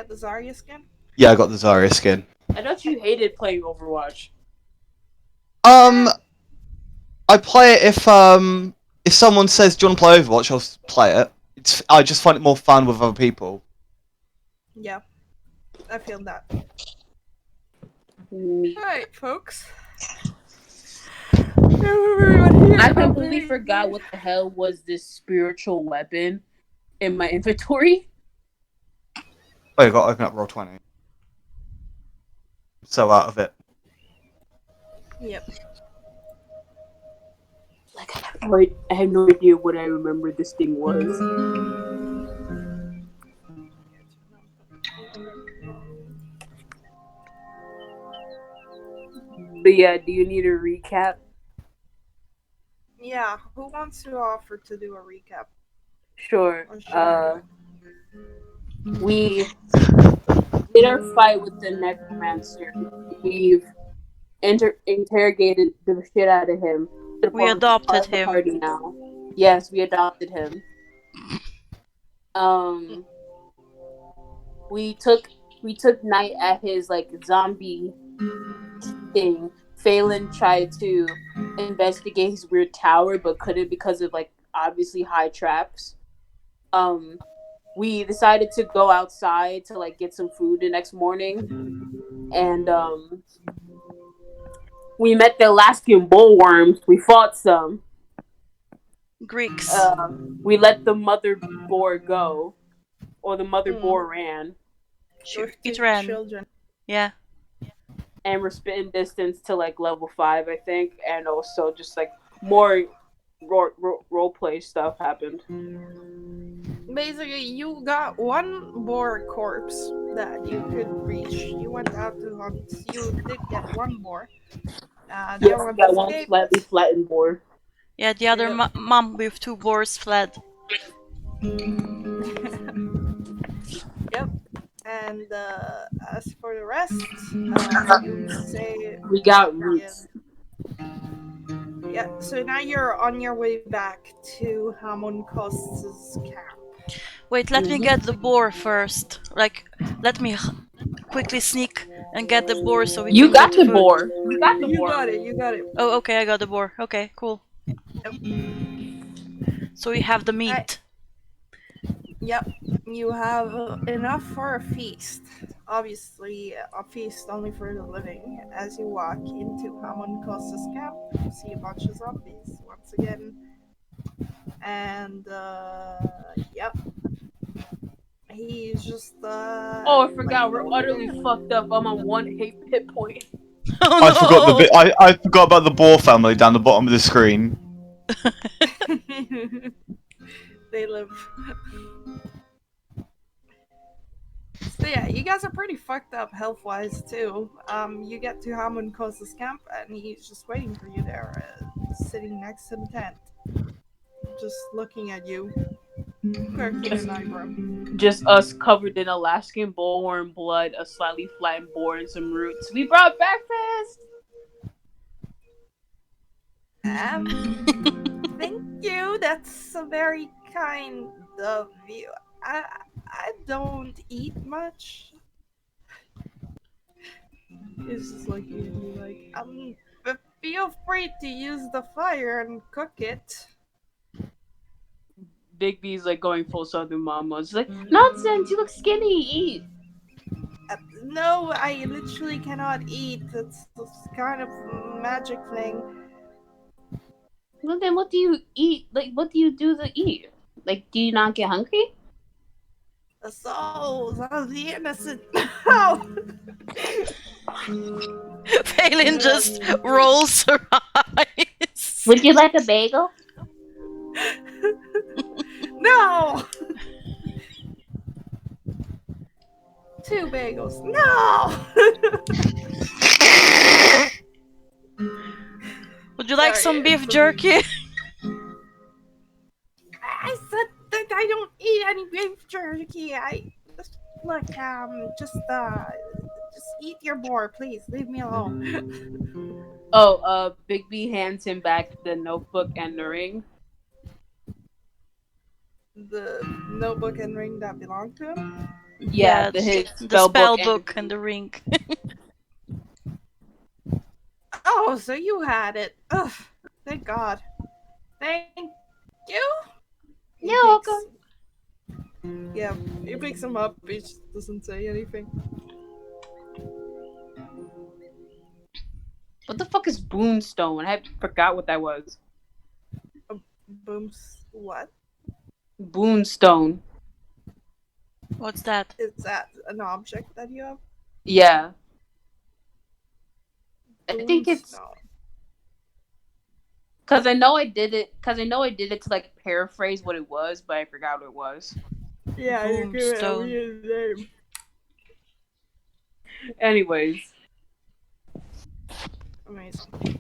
get the Zarya skin? Yeah, I got the Zarya skin. I thought you hated playing Overwatch. I play it if someone says, "Do you want to play Overwatch?" I'll play it. I just find it more fun with other people. Yeah, I feel that. Me. Alright, folks. Everyone here, I completely forgot what the hell was this spiritual weapon in my inventory. Oh, you got to open up Roll20. So out of it. Yep. Like, I have no idea what I remember this thing was. But yeah, do you need a recap? Yeah, who wants to offer to do a recap? Sure. Or should I do it? We did our fight with the necromancer. We've interrogated the shit out of him. We adopted him. Party now. Yes, we adopted him. We took Knight at his like zombie thing. Phelan tried to investigate his weird tower, but couldn't because of like obviously high traps. We decided to go outside to like get some food the next morning, and we met the Alaskan bullworms. We fought some Greeks. We let the mother boar go, or the mother boar ran. It ran. Children. Yeah. And we're spitting distance to like level 5, I think, and also just like more role play stuff happened. Basically, you got one boar corpse that you could reach. You went out to hunt. You did get one boar. Yes, I got one slightly flattened boar. Yeah, the other mom with 2 boars fled. Yep. And as for the rest, you say we got roots. Yeah, so now you're on your way back to Hamon Kost's camp. Wait, let me get the boar first. Like, let me quickly sneak and get the boar so we can got get the food. boar. You got the boar. You got it. Oh, okay, I got the boar. Okay, cool. Yep. So we have the meat. Yep, you have enough for a feast. Obviously, a feast only for the living. As you walk into Hamon Kostas' camp, you see a bunch of zombies once again. And, yep. He's just, Oh, I forgot, we're utterly fucked up. I'm on 1 hit point. Oh, no. I forgot I forgot about the boar family down the bottom of the screen. They live. So yeah, you guys are pretty fucked up health-wise too. You get to Hamon Kostas' camp and he's just waiting for you there, sitting next to the tent, just looking at you, quirking an eyebrow. Just us covered in Alaskan bullworm blood, a slightly flattened boar, and some roots. We brought breakfast. Thank you. That's a very kind of you. I don't eat much. It's just looking at you like, but feel free to use the fire and cook it. Big B's like going full Southern Mama. It's like, nonsense, you look skinny, eat. No, I literally cannot eat. It's this kind of magic thing. Well, then what do you eat? Like, what do you do to eat? Like, do you not get hungry? The souls of the innocent. No! Phelan just rolls her eyes. Would you like a bagel? No! 2 bagels. No! Would you like some beef jerky? I said that I don't eat any beef jerky. Just eat your boar, please. Leave me alone. Big B hands him back the notebook and the ring. The notebook and ring that belong to him? Yeah, his the spell book and the ring. Oh, so you had it. Ugh, thank God. Thank you. He You're picks- welcome. Yeah, he picks him up. He just doesn't say anything. What the fuck is Boomstone? I forgot what that was. Booms. What? Boomstone. What's that? Is that an object that you have? Yeah. I think it's Boomstone. because I know I did it. Because I know I did it to like paraphrase what it was, but I forgot what it was. Yeah, you give it a Boomstone. weird name. Anyways, Amazing.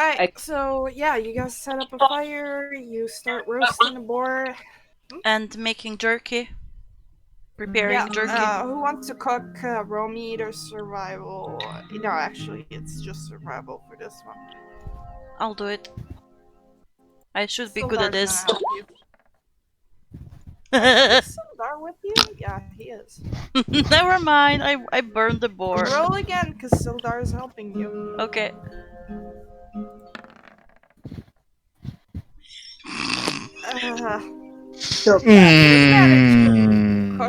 Alright, so yeah, you guys set up a fire, you start roasting the boar. And making jerky. Preparing jerky. Who wants to cook raw meat or survival? No, actually, it's just survival for this one. I'll do it. I should be Sildar's good at gonna this. help you. Is Sildar with you? Yeah, he is. Never mind, I burned the boar. Roll again, because Sildar is helping you. Okay.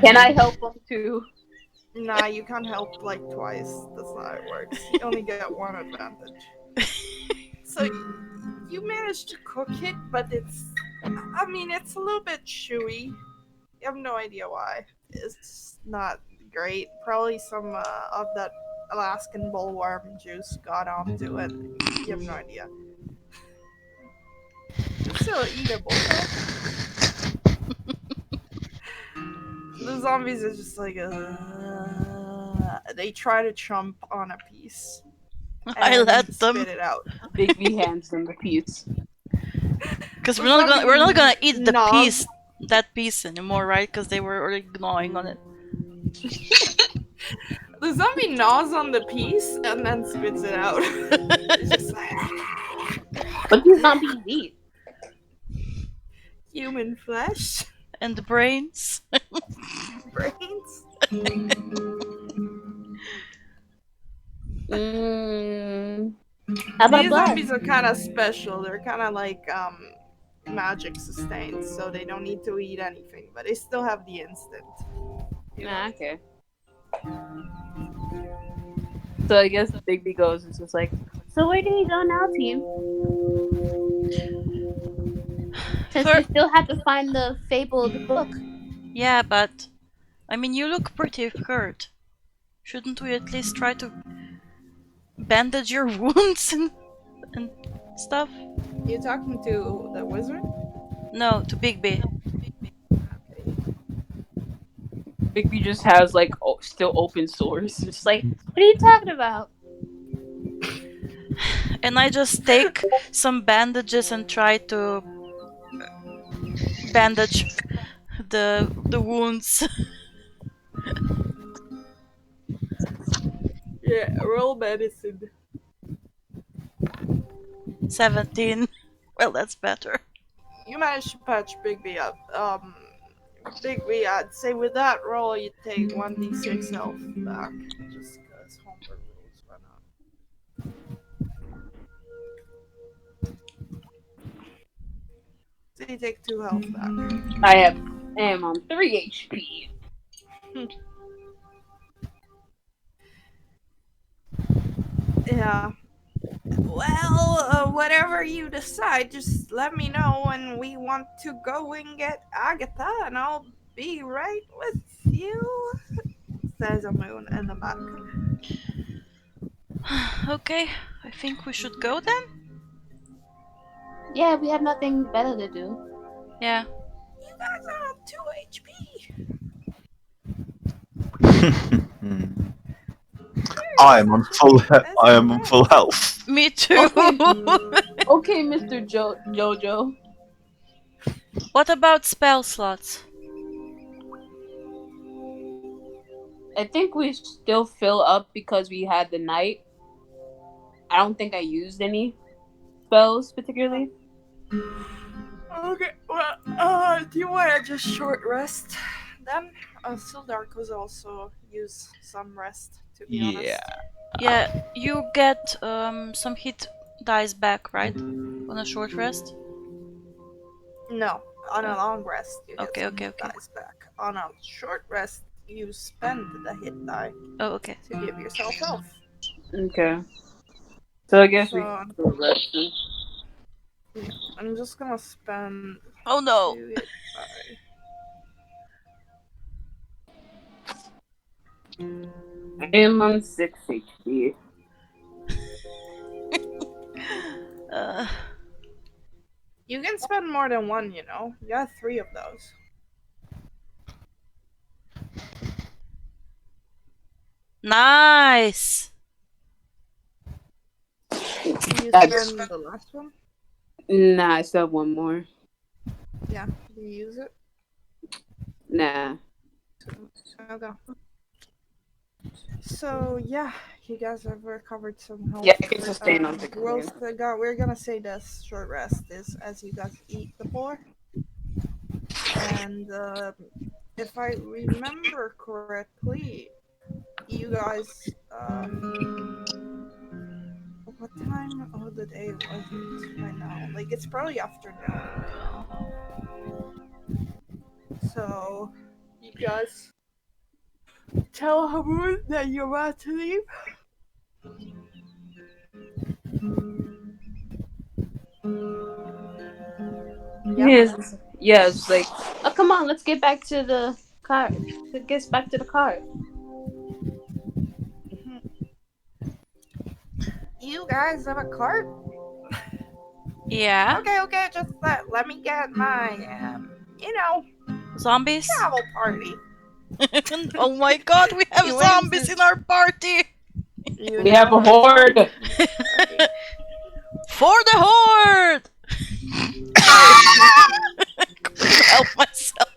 can I help him too? Nah, you can't help like twice. That's not how it works. You only get one advantage. So you managed to cook it, but it's a little bit chewy. You have no idea why. It's not great. Probably some of that Alaskan bullworm juice got onto it. You have no idea. It's still eatable though. The zombies are just like, they try to chomp on a piece. I let them. Spit it out. Bigby hands them the piece. Because we're not gonna eat the piece, that piece anymore, right? Because they were already gnawing on it. The zombie gnaws on the piece and then spits it out. It's just like, What do zombies eat? human flesh, And the brains. brains. How about These blood? zombies are kind of special. They're kind of like magic sustained, so they don't need to eat anything, but they still have the instinct. You know? Nah, okay. So I guess Bigby goes, it's just like, so where do we go now, team? Since we still have to find the fabled book. Yeah, but I mean, you look pretty hurt. Shouldn't we at least try to bandage your wounds and stuff? You talking to the wizard? No, to Bigby. Bigby just has like still open sores. It's just like, what are you talking about? And I just take some bandages and try to bandage the wounds. Yeah, roll medicine. 17. Well, that's better. You managed to patch Bigby up. Bigby, I'd say with that roll, you take 1d6 health back. Just because homebrew rules run out. So you take 2 health back. I am on 3 HP. Yeah. Well, whatever you decide, just let me know when we want to go and get Agatha, and I'll be right with you. Says a moon in the back. Okay, I think we should go then? Yeah, we have nothing better to do. Yeah. You guys are on 2 HP. I am on full health. Me too. Okay, Mr. Jojo. What about spell slots? I think we still fill up because we had the night. I don't think I used any spells particularly. Okay, well, do you want to just short rest then? Sildar could also use some rest, to be Yeah. honest. Yeah, you get some hit dice back, right? On a short rest. No, on a long rest, you get Okay, some okay, hit okay. dice back. On a short rest, you spend the hit die Oh, okay. to give yourself health. Okay. So I guess we So, can go rest. yeah, I'm just gonna spend Oh no! 2 hit die. I am on 6 HP. Uh, You can spend more than one, you know? You got 3 of those. nice! Can you That's- spend the last one? Nah, I still have one more. Yeah, do you use it? Nah. Okay. So yeah, you guys have recovered some health. Yeah, I can sustain on 16. We're gonna say this short rest is as you guys eat the boar. And if I remember correctly, you guys what time of the day was it right now? Like it's probably afternoon right now. So you guys tell Hamoon that you're about to leave. Yeah. Yes, like, oh, come on, let's get back to the car. Let's get back to the car. You guys have a cart? Yeah? Okay, just let me get my, Zombies? travel party. Oh my god, we have You zombies ain't- in our party! We have a horde. For the horde! I couldn't help myself.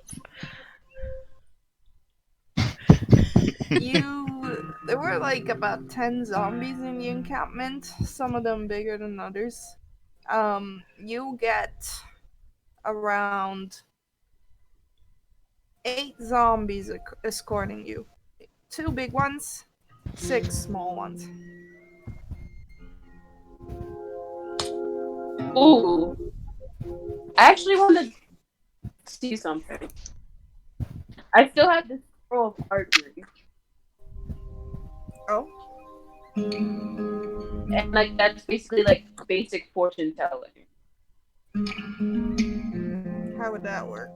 There were like about 10 zombies in the encampment, some of them bigger than others. You get around 8 zombies escorting you. 2 big ones, 6 small ones. Ooh. I actually want to see something. I still have this scroll of archery. Oh? And, like, that's basically, like, basic fortune telling. How would that work?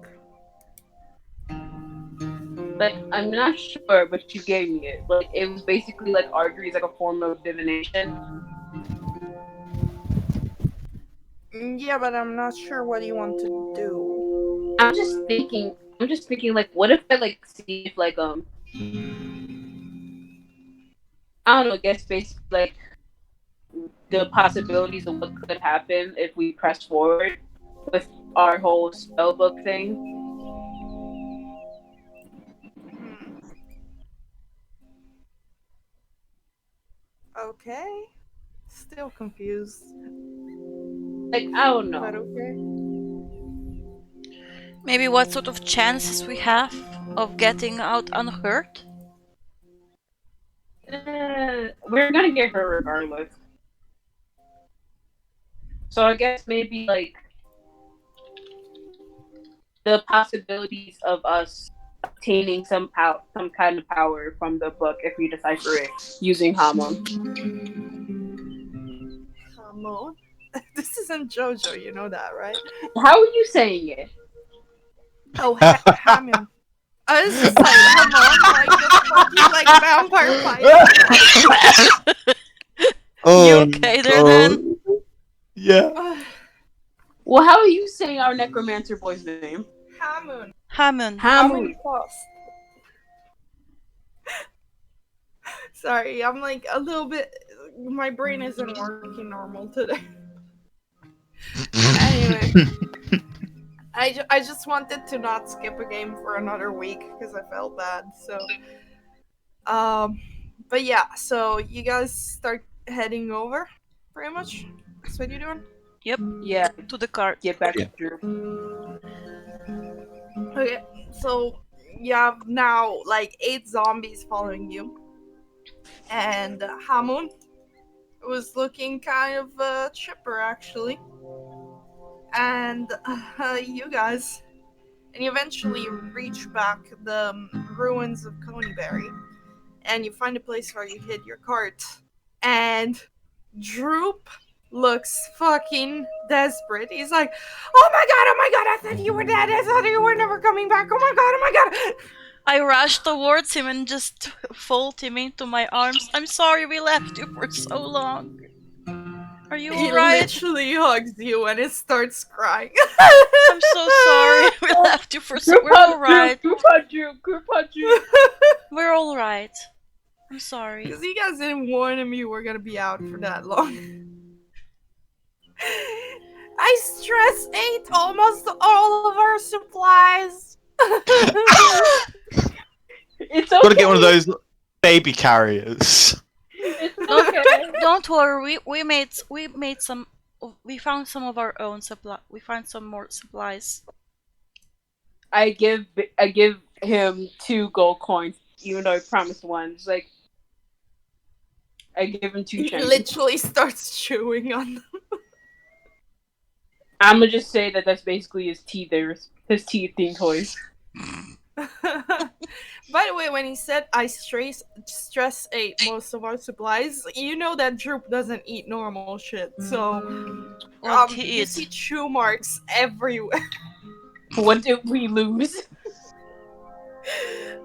Like, I'm not sure, but you gave me it. Like, it was basically, like, archery is, like, a form of divination. Yeah, but I'm not sure what you want to do. I'm just thinking, like, what if I, like, see if, like, I don't know, I guess basically, like, the possibilities of what could happen if we press forward with our whole spellbook thing. Okay. Still confused. Like, I don't But know. okay. Maybe what sort of chances we have of getting out unhurt? We're gonna get her regardless. So I guess maybe, like, the possibilities of us obtaining some kind of power from the book if we decipher it using Hamon. Hamon? This isn't JoJo, you know that, right? How are you saying it? Oh, Hamon. I was just like, Hamon, like the fucking like vampire fighter. Oh, You okay there then? Yeah. Well, how are you saying our necromancer boy's name? Hamon. Hammond. Hamon. Frost. Sorry, I'm like a little bit. My brain isn't working normal today. Anyway, I just wanted to not skip a game for another week because I felt bad. So, but yeah, so you guys start heading over, pretty much. That's what you're doing. Yep, Yeah, to the cart. get back Yeah. to Drew. Okay, so you have now like 8 zombies following you, and Hamun was looking kind of chipper actually, and you guys, and you eventually reach back the ruins of Coneyberry, and you find a place where you hid your cart, and Droop looks fucking desperate. He's like, oh my god, I thought you were dead. I thought you were never coming back. Oh my god. I rushed towards him and just fold him into my arms. I'm sorry we left you for so long. Are you He alright? literally hugs you and it starts crying. I'm so sorry we left you for so. We're alright. Group hug you. We're alright. I'm sorry. Because you guys didn't warn him you were gonna be out for that long. I stress ate almost all of our supplies. It's okay. Gotta get one of those baby carriers. It's okay. Don't worry. We found some of our own supply. We found some more supplies. I give him 2 gold coins, even though I promised 1. It's like I give him 2 He shinies. literally starts chewing on them. I'm gonna just say that that's basically his teeth-themed toys. By the way, when he said I stress ate most of our supplies, you know that Droop doesn't eat normal shit, so What did he you eat? see chew marks everywhere. What did we lose?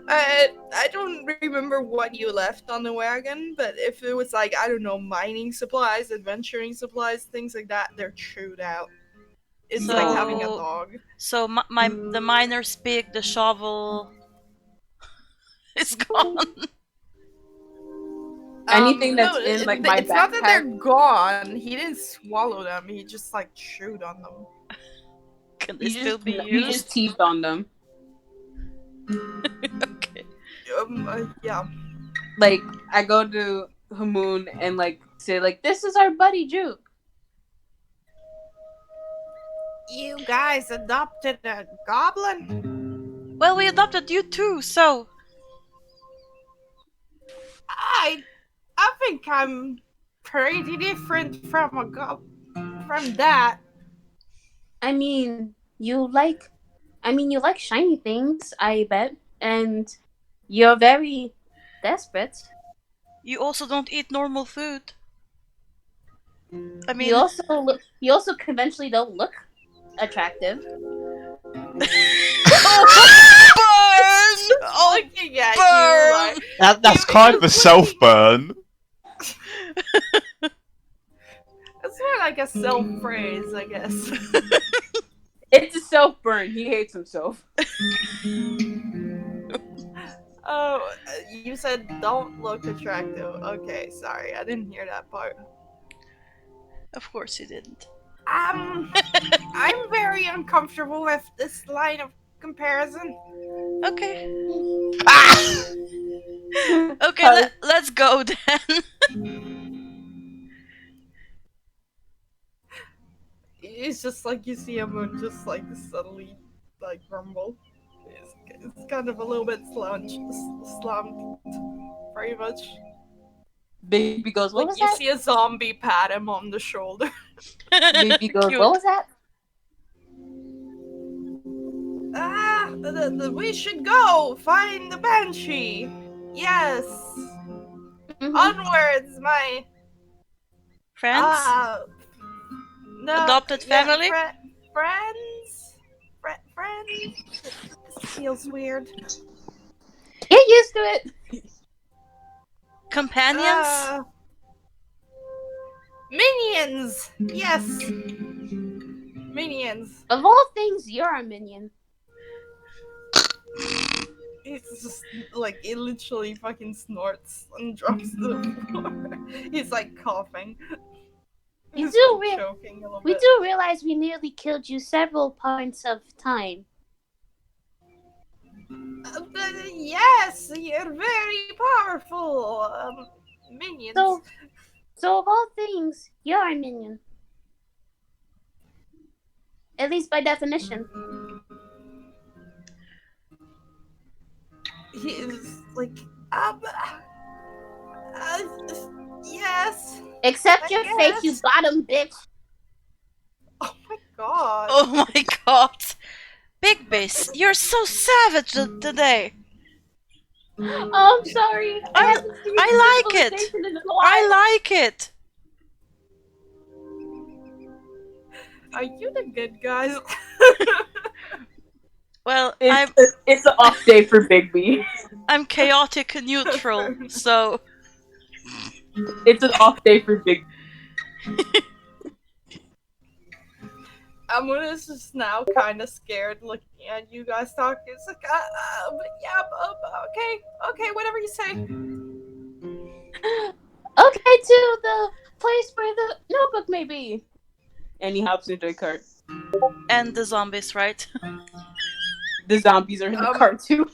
I don't remember what you left on the wagon, but if it was like, I don't know, mining supplies, adventuring supplies, things like that, they're chewed out. It's like having a dog. So the miner's pick, the shovel, is gone. Anything that's in like my it's not that they're backpack. gone. He didn't swallow them. He just like chewed on them. Can they He still be just used? teethed on them. Okay. Yeah. Like I go to Hamoon and like say like, this is our buddy Juke. You guys adopted a goblin? Well, we adopted you too, so I think I'm pretty different from from that. I mean, you like shiny things, I bet, and you're very desperate. you also don't eat normal food. I mean, You also conventionally don't look attractive. burn! Oh, Looking at burn! you like That's kind of a self burn. it's more like a self praise, I guess. It's a self burn. He hates himself. Oh, you said don't look attractive. Okay, sorry, I didn't hear that part. Of course you didn't. I'm very uncomfortable with this line of comparison. Okay. Ah! Okay, let's go then. It's just like you see him and just like subtly like rumble. It's kind of a little bit slumped, very much. Baby goes, what Like was you that? see a zombie pat him on the shoulder. Baby goes, Cute. what was that? We should go find the banshee. Yes, Mhm. onwards, my Friends? no, Adopted family? friends. This feels weird. Get used to it. Companions? Minions. Yes, minions. Of all things, you're a minion. It's just like it literally fucking snorts and drops to the floor. He's like coughing. You He's do like, re- choking a little We bit. do realize we nearly killed you several points of time. Yes, you're very powerful, minions. So of all things, you're a minion. At least by definition. he's like, yes, Except I your face, you guess. got him, bitch. Oh my god. Oh my god. Big Biss, you're so savage today. Oh, I'm sorry. I I haven't seen I like it. civilization in a I while. like it. Are you the good guys? Well, It's an off day for Bigby. I'm chaotic neutral, so It's an off day for Bigby. Amuna's just now kind of scared looking at you guys talking. It's like, okay, whatever you say. Okay, to the place where the notebook may be. And he hops into a cart. and the zombies, right? The zombies are in the cart too.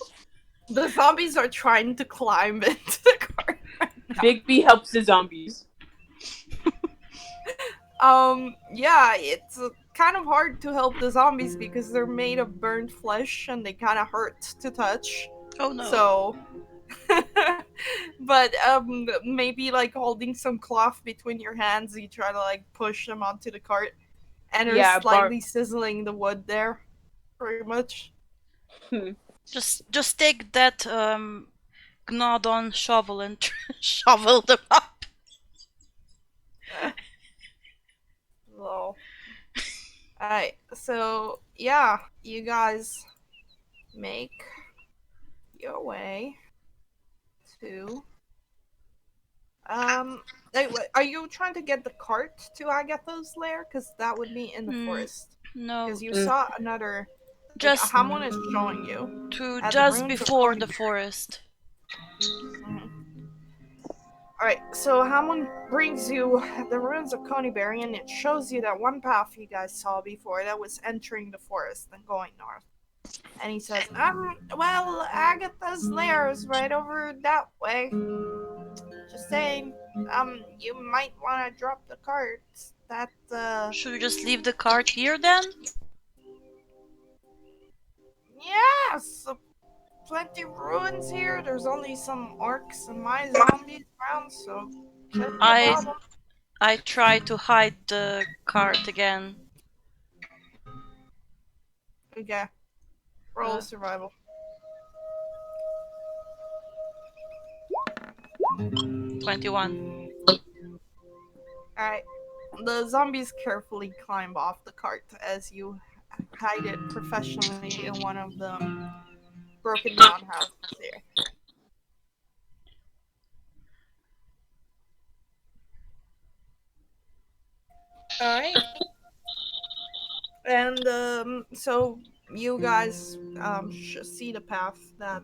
The zombies are trying to climb into the cart right now. Bigby helps the zombies. Yeah, it's kind of hard to help the zombies because they're made of burnt flesh and they kind of hurt to touch. Oh no. So, but maybe like holding some cloth between your hands, you try to like push them onto the cart, and they're slightly sizzling the wood there, pretty much. Just take that gnawed on shovel and shovel them up. So, alright, so yeah, you guys make your way to are you trying to get the cart to Agatha's lair? Because that would be in the forest. No. Because you saw another. Just Hamon is showing you. to at just the ruins of before the Coney- forest. Alright, so Hamon brings you the ruins of Coneyberry, and it shows you that one path you guys saw before that was entering the forest and going north. And he says, well, Agatha's lair is right over that way. Just saying, you might want to drop the cart. Should we just leave the cart here then? Yes! Plenty of ruins here. There's only some orcs and my zombies around, so no problem. I try to hide the cart again. Okay. Roll survival. 21. Alright. The zombies carefully climb off the cart as you hide it professionally in one of the broken down houses here. Alright. And so you guys see the path that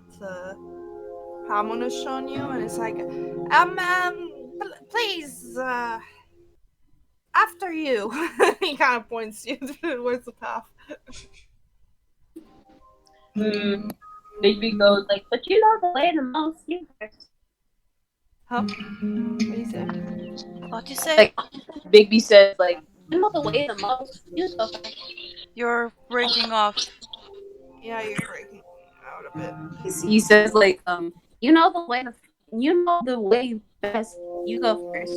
Hamon has shown you, and it's like, please, after you. He kind of points you towards the path. Bigby goes like, but you know the way the mouse universe. Huh? What do you say? What you say? Like, Bigby says, like, you know the way the mouse universe. You're breaking off. Yeah, you're breaking out a bit. He says, like, you know the way best. You go first.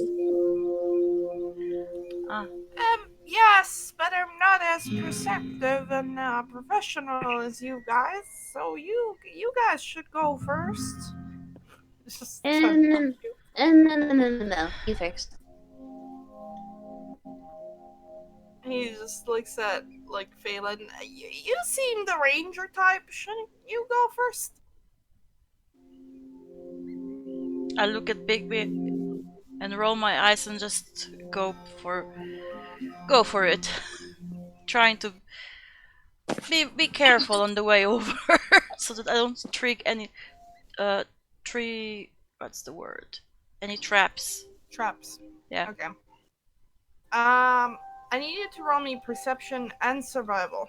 Yes, but I'm not as perceptive and professional as you guys, so you guys should go first. No, you first. He just looks at, like, Phelan. You seem the ranger type. Shouldn't you go first? I look at Bigby and roll my eyes and just go for it. Trying to be careful on the way over so that I don't trigger any what's the word? Any traps. Traps. Yeah. Okay. I need you to roll me perception and survival.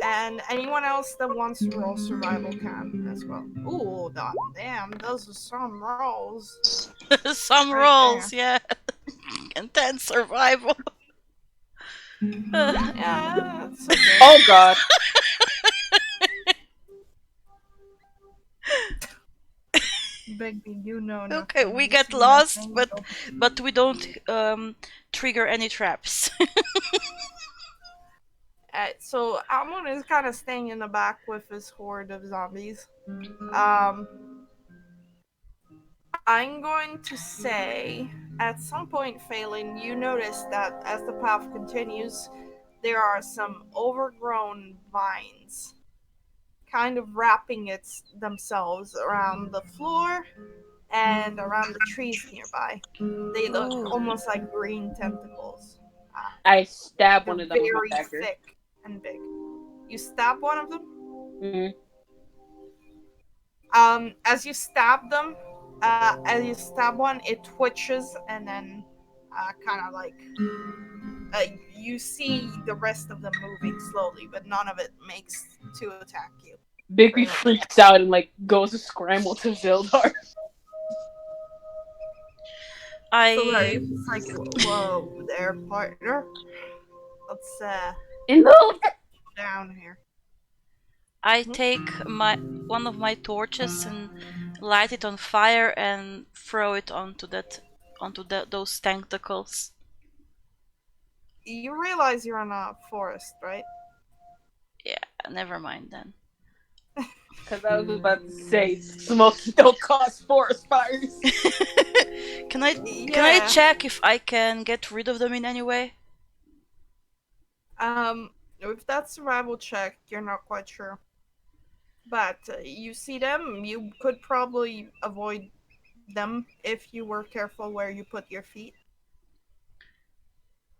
And anyone else that wants to roll survival can as well. Ooh, damn, those are some rolls. Some Right rolls, there. yeah. And then survival. Yeah, that's okay. Oh god. Bigby, you know Okay, nothing. we You get see lost, nothing. but we don't trigger any traps. So Amon is kind of staying in the back with his horde of zombies. Um, I'm going to say, at some point, Phelan, you notice that as the path continues, there are some overgrown vines kind of wrapping themselves around the floor and around the trees nearby. They look Ooh. almost like green tentacles. I stab They're one of them with my very dagger. thick and big. You stab one of them. Mm-hmm. As you stab one, it twitches and then kind of like you see the rest of them moving slowly, but none of it makes to attack you. Bigby freaks out and like goes to scramble to Zildar. Sorry, I it's like, whoa there, partner. Let's And move. down here. I take my one of my torches and light it on fire and throw it onto those tentacles. You realize you're in a forest, right? Yeah, never mind then. Because I was about to say, smoky don't cause forest fires. can I Yeah. check if I can get rid of them in any way? With that survival check, you're not quite sure. But you see them, you could probably avoid them if you were careful where you put your feet.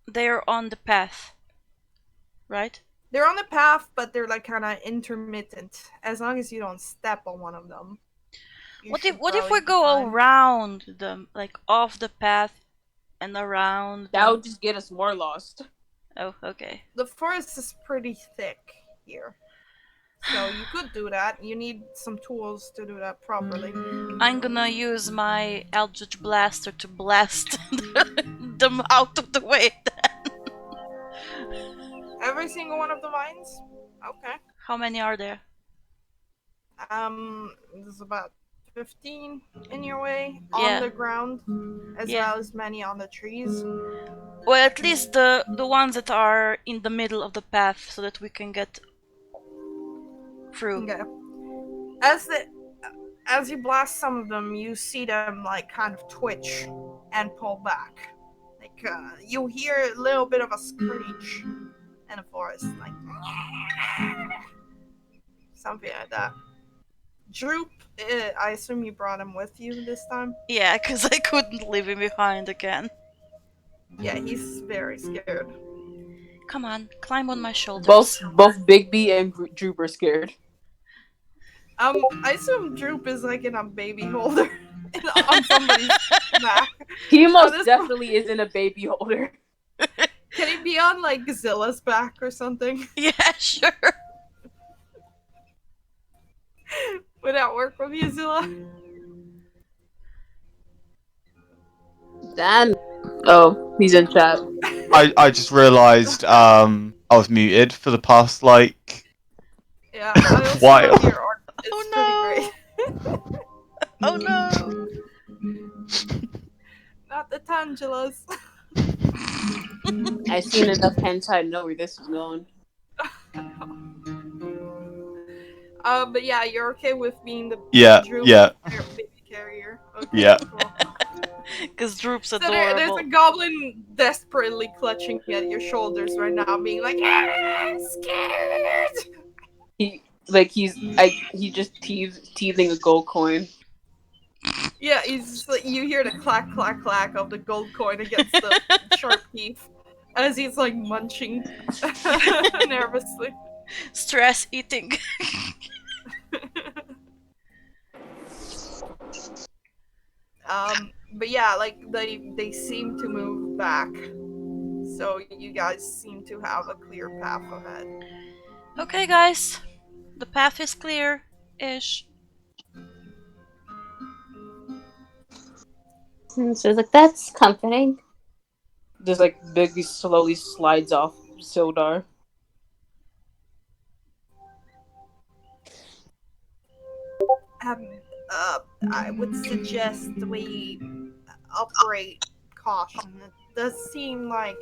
They're on the path, right? They're on the path, but they're like kind of intermittent. As long as you don't step on one of them, you should What if probably we be go fine. around them, like off the path and around That them? would just get us more lost. Oh, okay. The forest is pretty thick here. So you could do that. You need some tools to do that properly. I'm gonna use my Eldritch Blaster to blast them out of the way. Every single one of the vines? Okay. How many are there? There's about 15 in your way on Yeah, the ground, as yeah. well as many on the trees. Well, at least the ones that are in the middle of the path, so that we can get through. Okay. As the as you blast some of them, you see them like kind of twitch and pull back. Like you hear a little bit of a screech in the forest, like something like that. Droop, I assume you brought him with you this time. Yeah, because I couldn't leave him behind again. Yeah, he's very scared. Come on, climb on my Both shoulders. Bigby and Droop are scared. I assume Droop is like in a baby holder on somebody's back. He At most this definitely is in a baby holder. Can he be on like Zilla's back or something? Yeah, sure. Would that work with you, Zilla? Dan. Oh, he's in chat. I just realised I was muted for the past like Yeah, I also while. love your art. It's Oh pretty no! great. Oh no! Not the Tangelas. I've seen enough hentai to know where this is going. But yeah, you're okay with being the Yeah, Droop yeah, baby carrier. Okay, yeah. cool. Because Droop's So adorable. there's a goblin desperately clutching at your shoulders right now, being like, "I'm scared." He just teething a gold coin. Yeah, he's like, you hear the clack clack clack of the gold coin against the sharp teeth as he's like munching nervously. Stress eating. But yeah, like they seem to move back, so you guys seem to have a clear path ahead. Okay, guys. The path is clear-ish. So it's like, that's comforting. Just like Bigby slowly slides off Sildar. Um, I would suggest we operate caution. It does seem like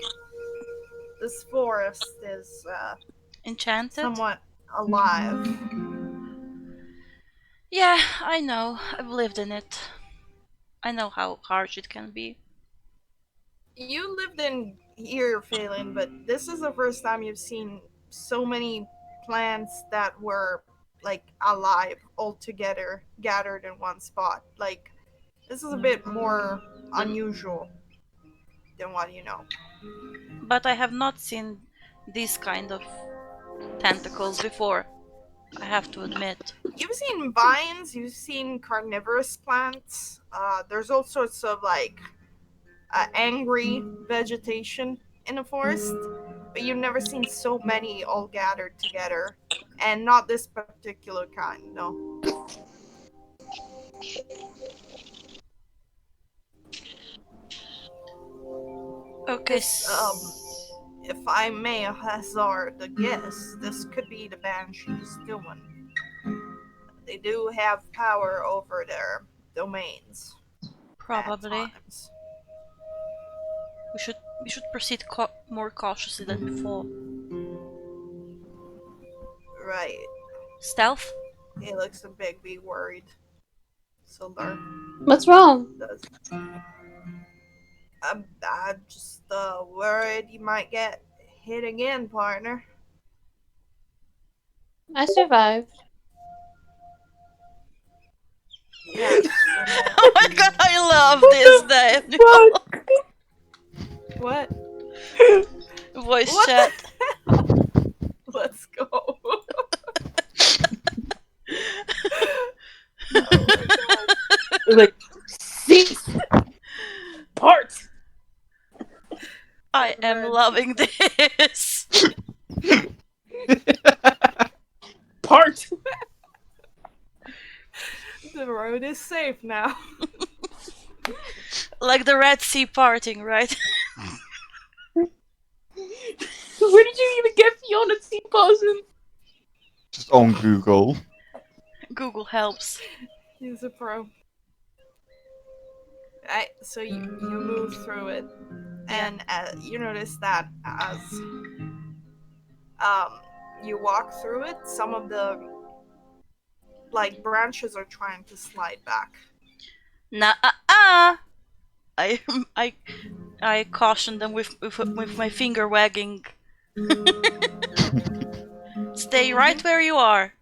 this forest is Enchanted? somewhat alive. Yeah, I know. I've lived in it. I know how harsh it can be. You lived in here, Phelan, but this is the first time you've seen so many plants that were like alive all together, gathered in one spot. Like this is a bit more Then, unusual than what you know. but I have not seen these kind of tentacles before. I have to admit. You've seen vines, you've seen carnivorous plants. There's all sorts of like angry vegetation in the forest, but you've never seen so many all gathered together, and not this particular kind, no. Okay. This, if I may hazard a guess, this could be the Banshees doing. They do have power over their domains at Probably. times. We should proceed more cautiously than before. Right. Stealth? He looks a bit be worried. Sildar What's wrong? does. I'm just worried you might get hit again, partner. I survived. Yes. Oh my god, I love this Fuck. What? voice What chat. the hell? Let's go. Oh my god. Like, cease. Part. I am loving this. Part. The road is safe now. Like the Red Sea parting, right? Where did you even get Fiona T. Posen? Just on Google. Google helps. He's a pro. Right, so you move through it, and you notice that as you walk through it, some of the like branches are trying to slide back. Nah, I, I, I caution them with my finger wagging. Stay right where you are.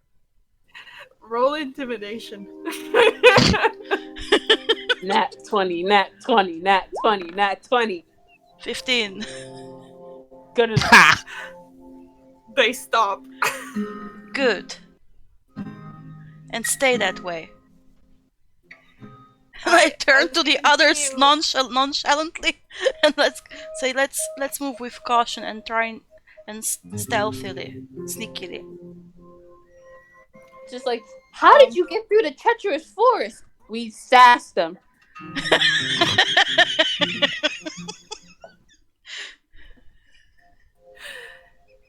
Roll intimidation. Nat 20, nat 20, nat 20, nat 20. 15. Good enough. They stop. Good. And stay that way. And I turn to the others nonchalantly, and let's move with caution and try and stealthily, sneakily. Just like, how did you get through the treacherous forest? We sassed them.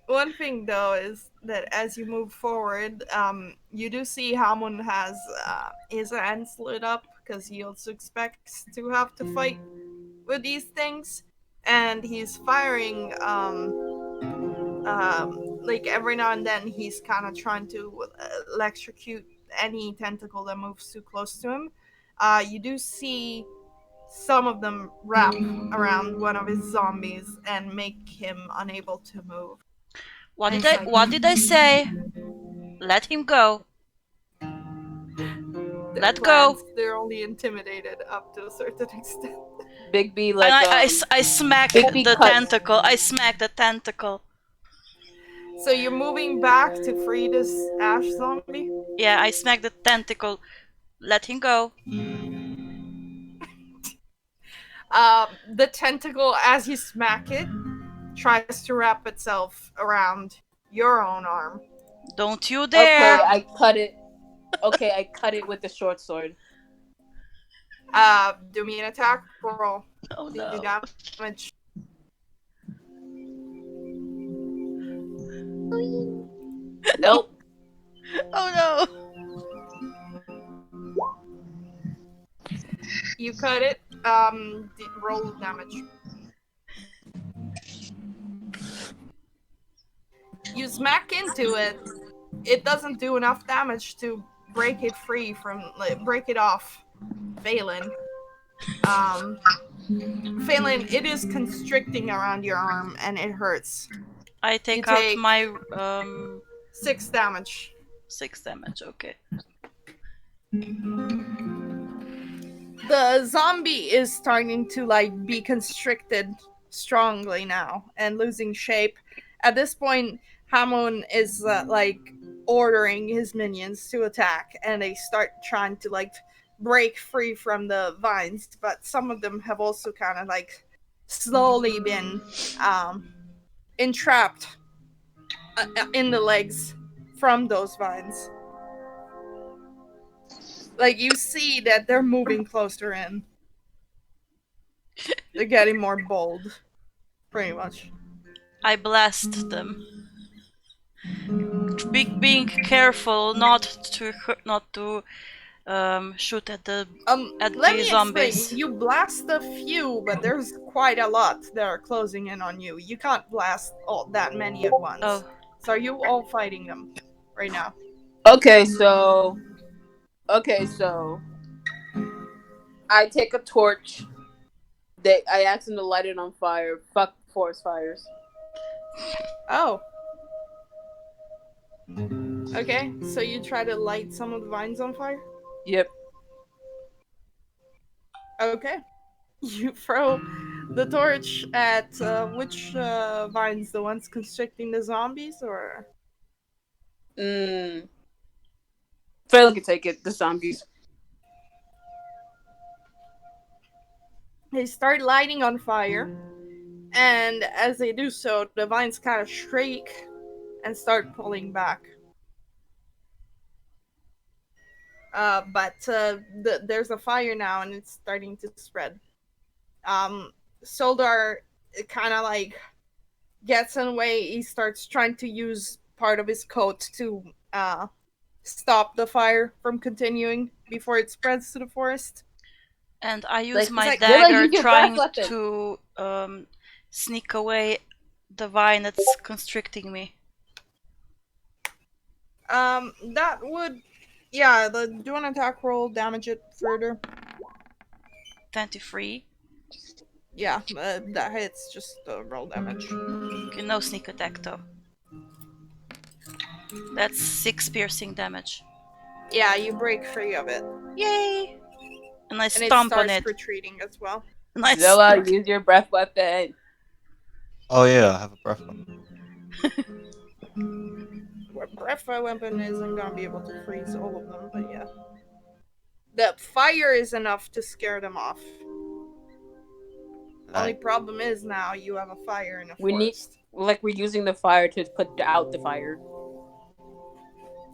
One thing though is that as you move forward, you do see Hamon has his hands lit up because he also expects to have to fight with these things, and he's firing. Like every now and then, he's kind of trying to electrocute any tentacle that moves too close to him. You do see some of them wrap around one of his zombies and make him unable to move. What did I say? Let him go. Their Let plans, go. they're only intimidated up to a certain extent. Big B like I smack Big B the cuts. tentacle. I smack the tentacle. So you're moving back to free this ash zombie? Yeah, I smack the tentacle. Let him go. The tentacle, as you smack it, tries to wrap itself around your own arm. Don't you dare! Okay, I cut it. Okay, I cut it with the short sword. Do me an attack roll. Oh Do no. damage. Nope. Oh no. You cut it. Roll damage. You smack into it. It doesn't do enough damage to break it free from, like, break it off. Phelan. Phelan, it is constricting around your arm and it hurts. I You take out take my 6 damage. 6 damage. Okay. The zombie is starting to like be constricted strongly now and losing shape. At this point, Hamon is like ordering his minions to attack, and they start trying to like break free from the vines. But some of them have also kind of like slowly been entrapped in the legs from those vines. Like, you see that they're moving closer in. They're getting more bold, pretty much. I blast them. Being careful not to shoot at the Let me explain. zombies. You blast a few, but there's quite a lot that are closing in on you. You can't blast all that many at once. Oh, So are you all fighting them right now? Okay, so I take a torch. I ask them to light it on fire. Fuck forest fires. Oh. Okay, so you try to light some of the vines on fire? Yep. Okay. You throw the torch at which vines? The ones constricting the zombies, or? Phelan can take it. The zombies. They start lighting on fire, and as they do so, the vines kind of shriek and start pulling back. But there's a fire now, and it's starting to spread. Soldar kind of like gets in the way. He starts trying to use part of his coat to stop the fire from continuing before it spreads to the forest. and I use Like, my like, dagger use your trying breath weapon. to sneak away the vine that's constricting me. That would, yeah. Do an attack roll, damage it further. 23. Yeah, that hits. Just roll damage. Okay, no sneak attack though. That's 6 piercing damage. Yeah, you break free of it, Yay! And I and it stomp on starts it. retreating as well. Nice. Zilla, use your breath weapon. Oh yeah, I have a breath weapon. Breath weapon isn't gonna be able to freeze all of them, but yeah. The fire is enough to scare them off. Only problem is now you have a fire in a forest. We're using the fire to put out the fire.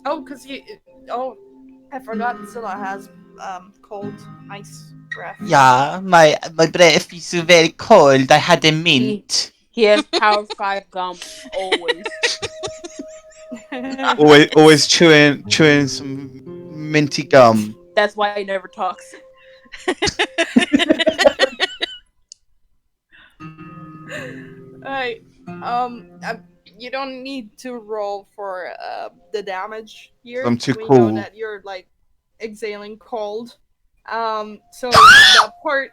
Oh, cause I forgot Zilla has cold ice breath. Yeah, my breath is very cold. I had a mint. He has power 5 gum always. always chewing some minty gum. That's why he never talks. Alright. You don't need to roll for the damage here. I'm too we cool. know that you're like exhaling cold. So the part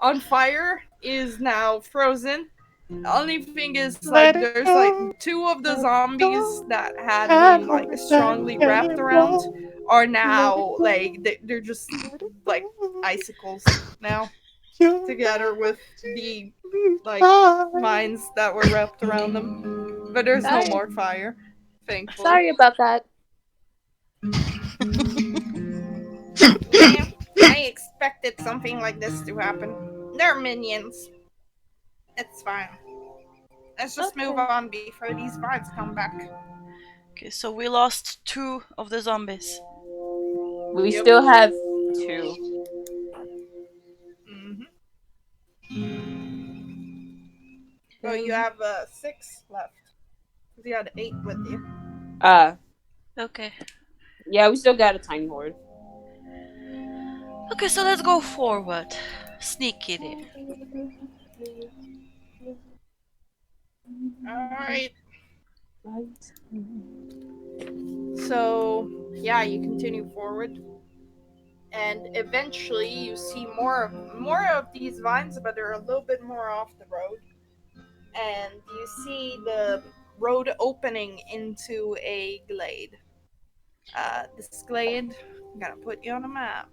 on fire is now frozen. The only thing is, like, there's like 2 of the zombies that had been like strongly wrapped around are now like they're just like icicles now, together with the like vines that were wrapped around them. But there's no more fire, thankfully. Sorry about that. I expected something like this to happen. They're minions. It's fine. Let's just move on before these vines come back. Okay, so we lost 2 of the zombies. We still have 2. Oh, you have 6 left. Because you had 8 with you. Okay. Yeah, we still got a tiny horde. Okay, so let's go forward. Sneaky there. Alright. So, yeah, you continue forward. And eventually you see more of these vines, but they're a little bit more off the road. And you see the road opening into a glade. This glade, I'm gonna put you on a map.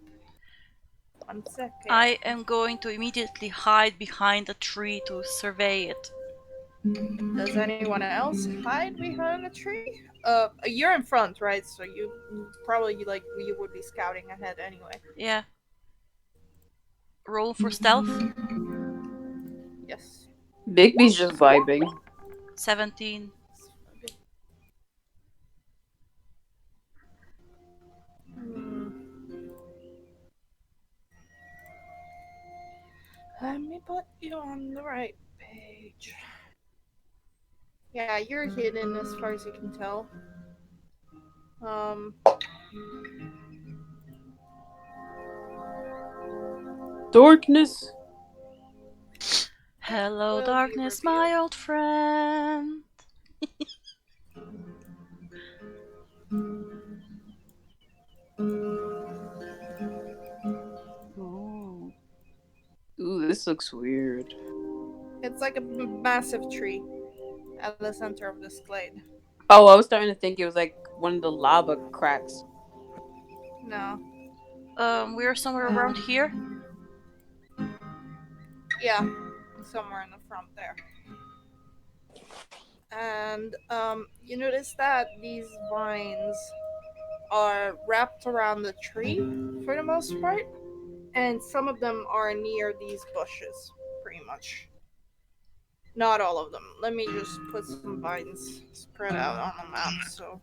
1 second. I am going to immediately hide behind a tree to survey it. Does anyone else hide behind a tree? You're in front, right? So you probably you would be scouting ahead anyway. Yeah. Roll for stealth. Yes. Bigby's just vibing. 17. Hmm. Let me put you on the right page. Yeah, you're hidden as far as you can tell. Um, Darkness. Hello, will be darkness, my revealed. old friend. Ooh. Ooh, this looks weird. It's like a massive tree at the center of this glade. Oh, I was starting to think it was like one of the lava cracks. No. We're somewhere around here. Yeah, somewhere in the front there. And you notice that these vines are wrapped around the tree for the most part, and some of them are near these bushes, pretty much. Not all of them. Let me just put some vines spread out on the map so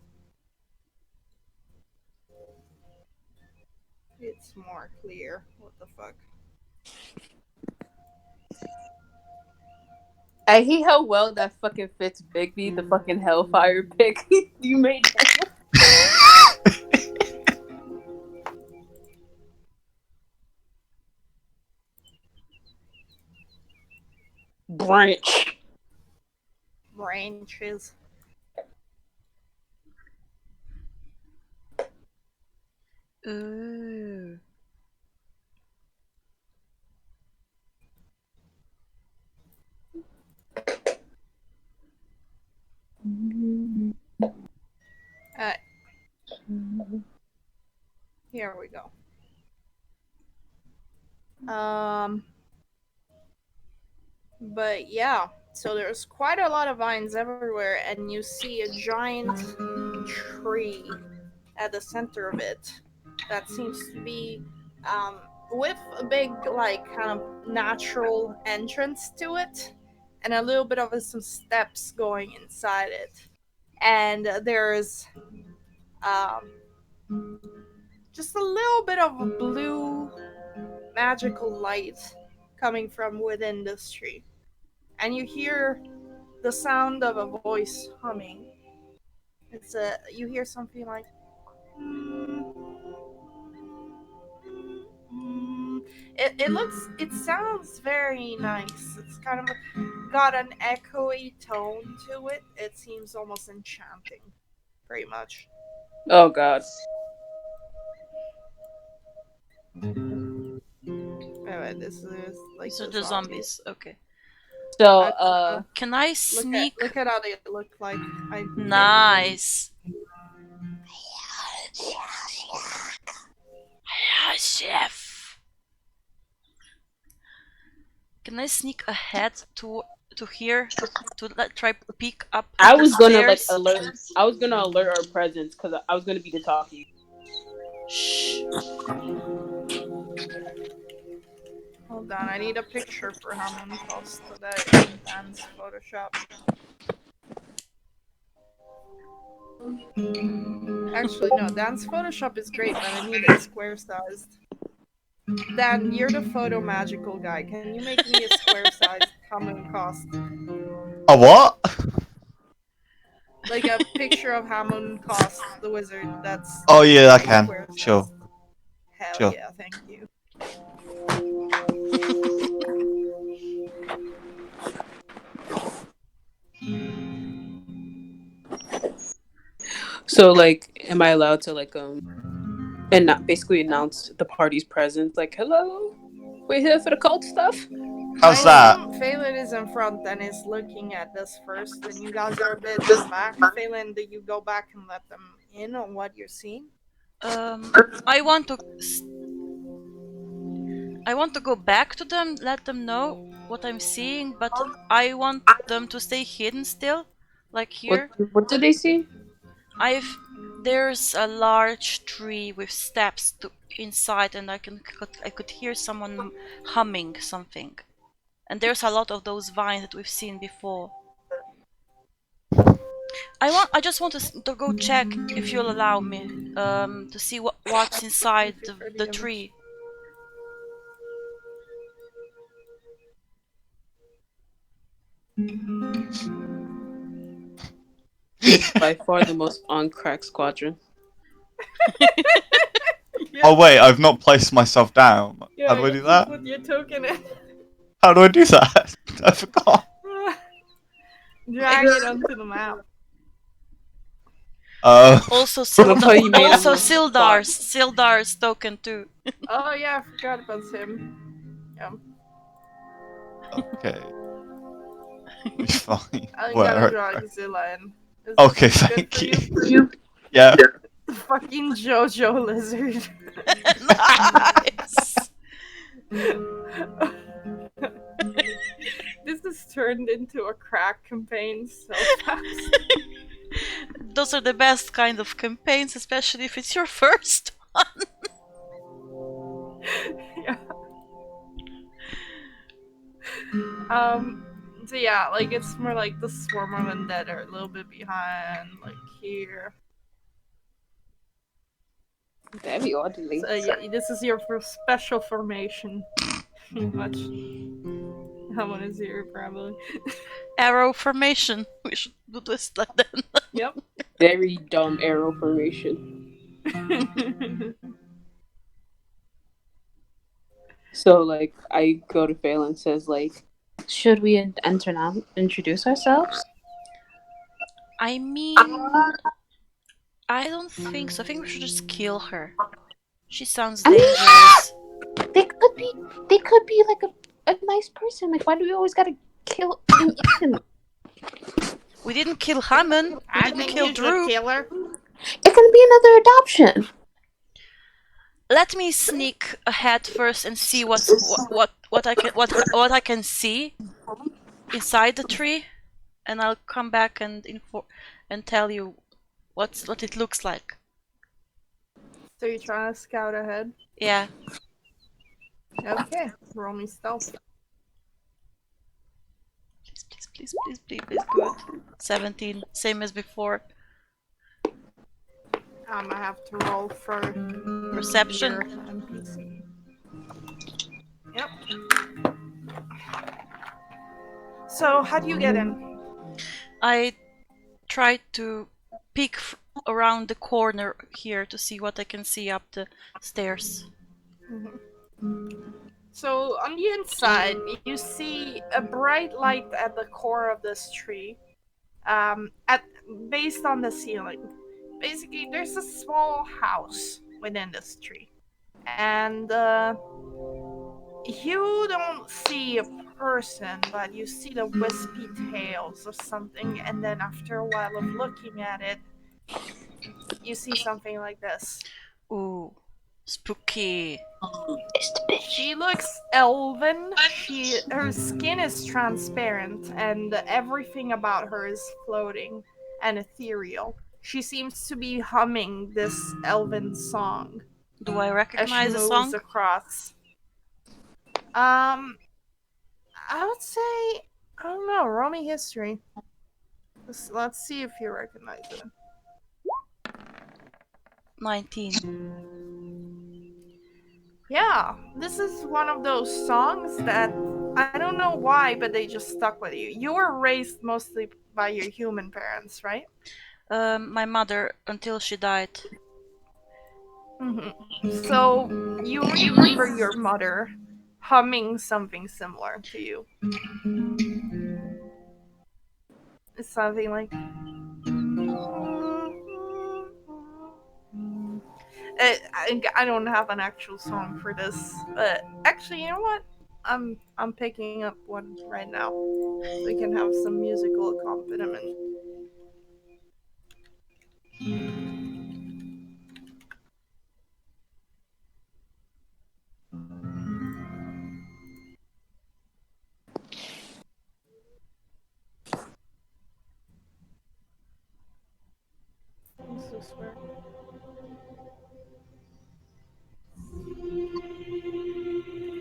it's more clear. What the fuck? I hate how well that fucking fits Bigby, the fucking Hellfire pick you made. Branch. Branches. Ooh. Alright, here we go. But yeah, so there's quite a lot of vines everywhere, and you see a giant tree at the center of it that seems to be with a big, like, kind of natural entrance to it, and a little bit of some steps going inside it. And there's just a little bit of a blue magical light coming from within this tree. And you hear the sound of a voice humming. You hear something like it sounds very nice. It's kind of got an echoey tone to it. It seems almost enchanting, pretty much. Oh god. Anyway, this is like These are the the zombies. zombies. Okay. So, Can I sneak? Look at how they look like. Nice. Yeah, chef. Can I sneak ahead to here to try peek up I the was gonna like stairs? alert. I was gonna alert our presence because I was gonna be the talkie. Shh. Hold on, I need a picture for how many costs today in Dan's Photoshop. Actually, no, Dan's Photoshop is great, but I need it square sized. Dan, you're the photo magical guy. Can you make me a square sized Hamun cost? A what? Like a picture of Hamun cost, the wizard. That's Oh yeah, I square can. sized. Sure, Hell sure. yeah, thank you. So like, am I allowed to like and not basically announce the party's presence? Like, hello, we're here for the cult stuff. How's I that? assume Phelan is in front and is looking at this first, and you guys are a bit in the back. Phelan, do you go back and let them in on what you're seeing? I want to. I want to go back to them, let them know what I'm seeing, but I want them to stay hidden still, like here. What did they see? I've there's a large tree with steps to inside, and I could hear someone humming something. And there's a lot of those vines that we've seen before. I just want to go check if you'll allow me to see what's inside Thank you for the the image. tree. By far the most on crack squadron. Yeah. Oh wait, I've not placed myself down. Yeah, How do I you do can that? put your token in. How do I do that? I forgot. Drag it onto the map. Also, That's how you made a little spot. Sildar's token too. Oh yeah, I forgot about him. Yeah. Okay. Be fine. I gotta Where? drag Zilla in. Is Okay, this good thank for you. Yeah. The fucking JoJo lizard. Nice. This has turned into a crack campaign so fast. Those are the best kind of campaigns, especially if it's your first one. Yeah. So yeah, like it's more like the swarm of undead are a little bit behind, like here. Very oddly. So yeah, this is your first special formation. Much. How one is here probably. Arrow formation. We should do this like that. Yep. Very dumb arrow formation. So like, I go to Phelan and says like, should we enter now? Introduce ourselves? I mean, I don't think so. I think we should just kill her. She sounds I mean- dangerous. They could be like a nice person. Like, why do we always gotta kill an innocent? We didn't kill Hammond. We I didn't think kill you Drew. should kill her. It can be another adoption. Let me sneak ahead first and see what I can see inside the tree, and I'll come back and tell you what it looks like. So you're trying to scout ahead? Yeah. Okay. Roll me stealth. Please. Good. 17, same as before. I'm gonna have to roll for Perception. your NPC. Yep. So how do you get in? I tried to peek around the corner here to see what I can see up the stairs. So on the inside, you see a bright light at the core of this tree, based on the ceiling. Basically, there's a small house within this tree, and you don't see a person, but you see the wispy tails of something, and then after a while of looking at it, you see something like this. Ooh, spooky. She looks elven. Her skin is transparent, and everything about her is floating and ethereal. She seems to be humming this elven song Do I as she recognize the moves song? across. I would say, I don't know. Roll me history. Let's see if you recognize it. 19. Yeah, this is one of those songs that I don't know why, but they just stuck with you. You were raised mostly by your human parents, right? My mother until she died. So you remember your mother humming something similar to you. It's something like. I don't have an actual song for this, but actually, you know what? I'm picking up one right now. We can have some musical accompaniment. This is weird.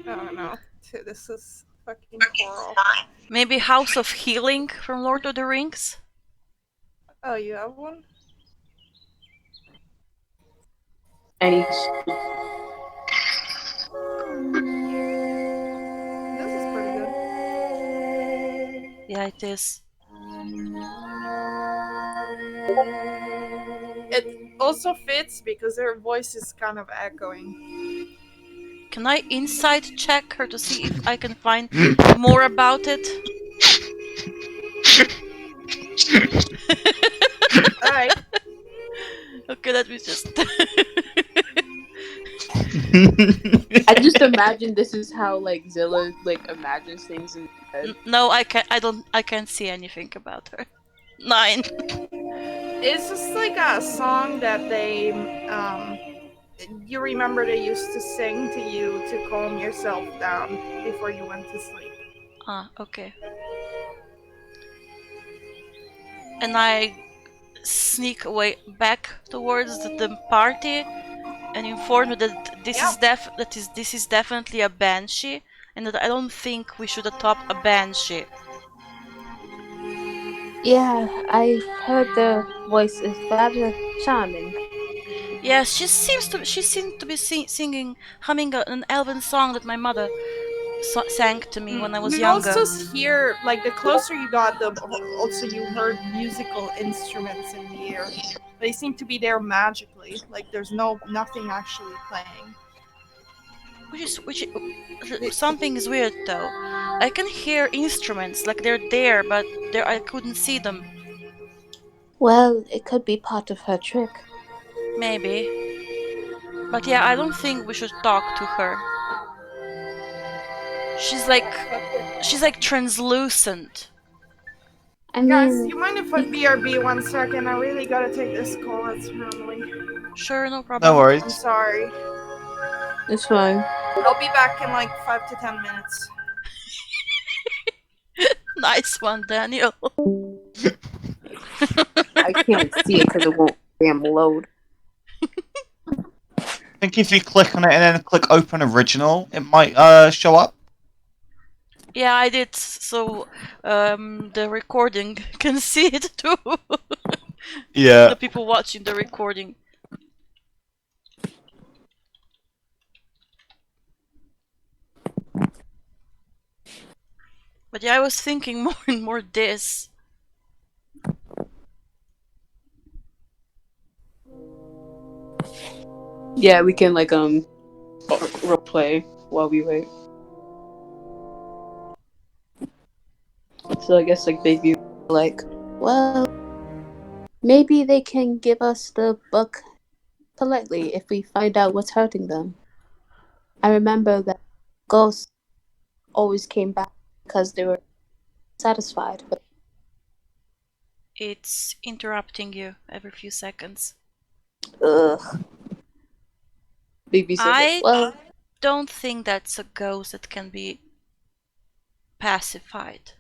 Oh no, this is fucking coral. Maybe House of Healing from Lord of the Rings? Oh, you have one? Any This is pretty good. Yeah, it is. It also fits because her voice is kind of echoing. Can I inside check her to see if I can find more about it? Alright. Okay, let me just. I just imagine this is how like Zilla like imagines things in her head. No, I can't. I don't. I can't see anything about her. 9. It's just like a song that they, you remember they used to sing to you to calm yourself down before you went to sleep. Ah, okay. And I sneak away back towards the party and inform her that this is definitely a banshee, and that I don't think we should adopt a banshee. Yeah, I've heard the voice is rather charming. Yes, she seemed to be singing, humming an elven song that my mother sang to me when I was You younger. also hear, like, the closer you got, the also you heard musical instruments in the air. They seem to be there magically. Like, there's nothing actually playing. Which something is weird though. I can hear instruments like they're there, but there I couldn't see them. Well, it could be part of her trick. Maybe. But yeah, I don't think we should talk to her. She's like translucent. I Guys, mean, you mind if I BRB 1 second? I really gotta take this call. It's family. Sure, no No problem. I'm worries. sorry. it's fine. I'll be back in like 5 to 10 minutes. Nice one, Daniel. I can't see it because it won't damn load. I think if you click on it and then click open original, it might show up. Yeah, I did, so the recording can see it too. Yeah. The people watching the recording. But yeah, I was thinking more and more this. Yeah, we can like role play while we wait. So I guess like they'd be like, well, maybe they can give us the book politely if we find out what's hurting them. I remember that ghosts always came back because they were satisfied. But It's interrupting you every few seconds. ugh, baby said, I well, don't think that's a ghost that can be pacified.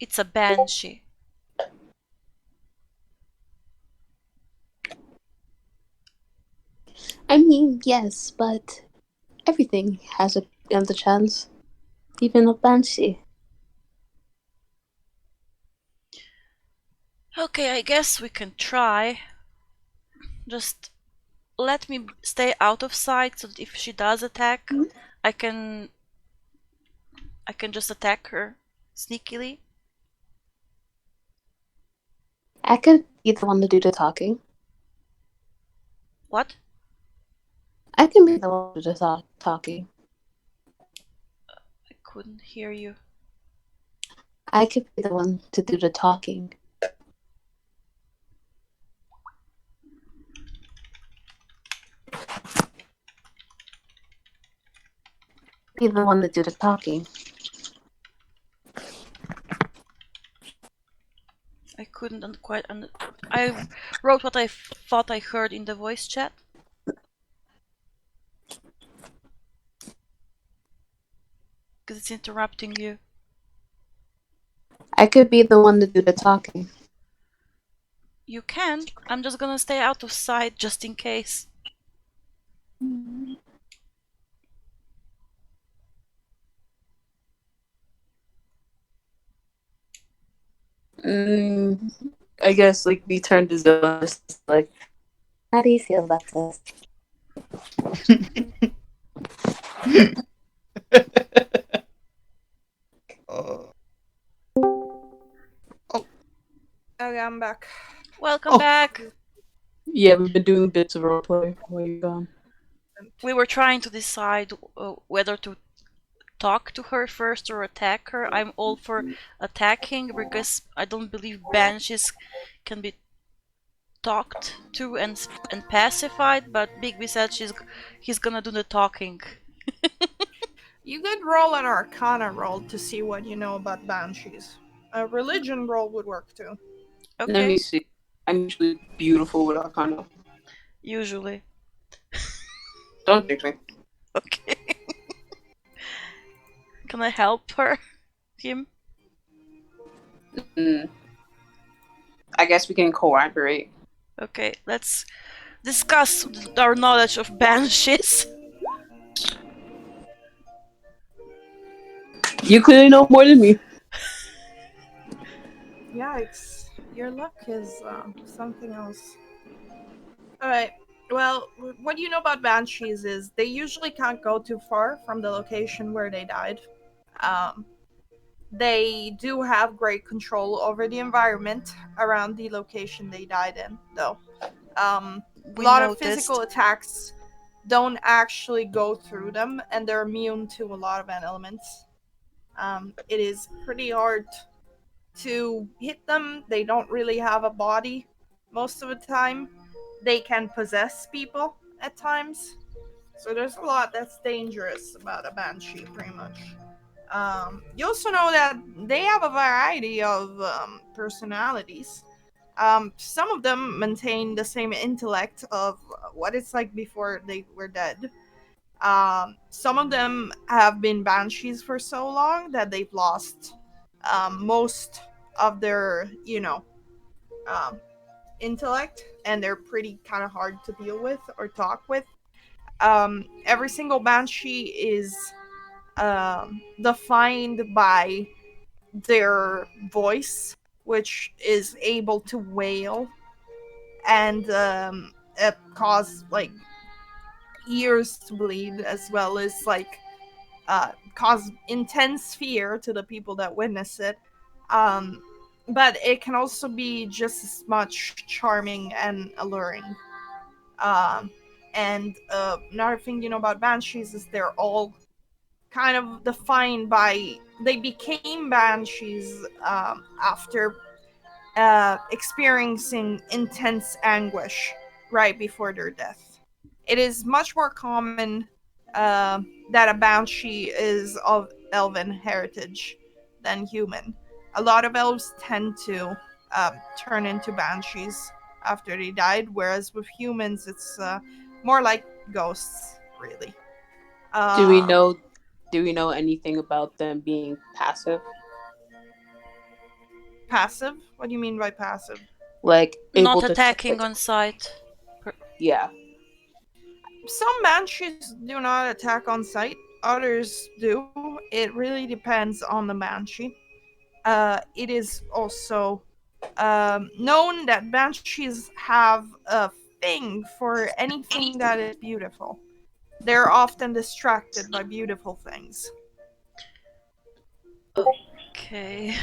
It's a banshee. I mean, yes, but everything has a chance, even a banshee. Okay, I guess we can try. Just let me stay out of sight so that if she does attack, I can just attack her sneakily. I could be the one to do the talking. What? I can be the one to do the talking. I couldn't hear you. I could be the one to do the talking. be the one to do the talking. I couldn't quite. I wrote what I thought I heard in the voice chat. Because it's interrupting you. I could be the one to do the talking. You can. I'm just gonna stay out of sight just in case. I guess like we turned to Zilla, like, how do you feel about this? Oh. Okay, I'm back. Welcome back. Yeah, we've been doing bits of roleplay while you're gone. We were trying to decide whether to talk to her first or attack her. I'm all for attacking because I don't believe banshees can be talked to and pacified. But Bigby said he's gonna do the talking. You could roll an Arcana roll to see what you know about banshees. A religion roll would work too. Let Okay. me see. I'm usually beautiful with Arcana. Usually. Don't jinx me. Okay. Can I help her? Him? I guess we can cooperate. Okay, let's discuss our knowledge of banshees. You clearly know more than me. Yikes. Your luck is something else. Alright, well, what you know about banshees is they usually can't go too far from the location where they died. They do have great control over the environment around the location they died in, though. A lot of physical attacks don't actually go through them, and they're immune to a lot of elements. It is pretty hard to hit them. They don't really have a body most of the time. They can possess people at times. So there's a lot that's dangerous about a banshee, pretty much. You also know that they have a variety of personalities. Some of them maintain the same intellect of what it's like before they were dead. Some of them have been banshees for so long that they've lost most of their, um, intellect, and they're pretty kind of hard to deal with or talk with. Every single banshee is defined by their voice, which is able to wail and cause like ears to bleed, as well as like cause intense fear to the people that witness it. Um, but it can also be just as much charming and alluring. Um, and another thing you know about banshees is they're all kind of defined by they became banshees after experiencing intense anguish right before their death. It is much more common that a banshee is of elven heritage than human. A lot of elves tend to turn into banshees after they died, whereas with humans, it's more like ghosts, really. Do we Um, know? Do we know anything about them being passive? Passive? What do you mean by passive? Like able Not to attacking on sight. Yeah. Some banshees do not attack on sight, others do. It really depends on the banshee. It is also known that banshees have a thing for anything that is beautiful. They're often distracted by beautiful things. Okay.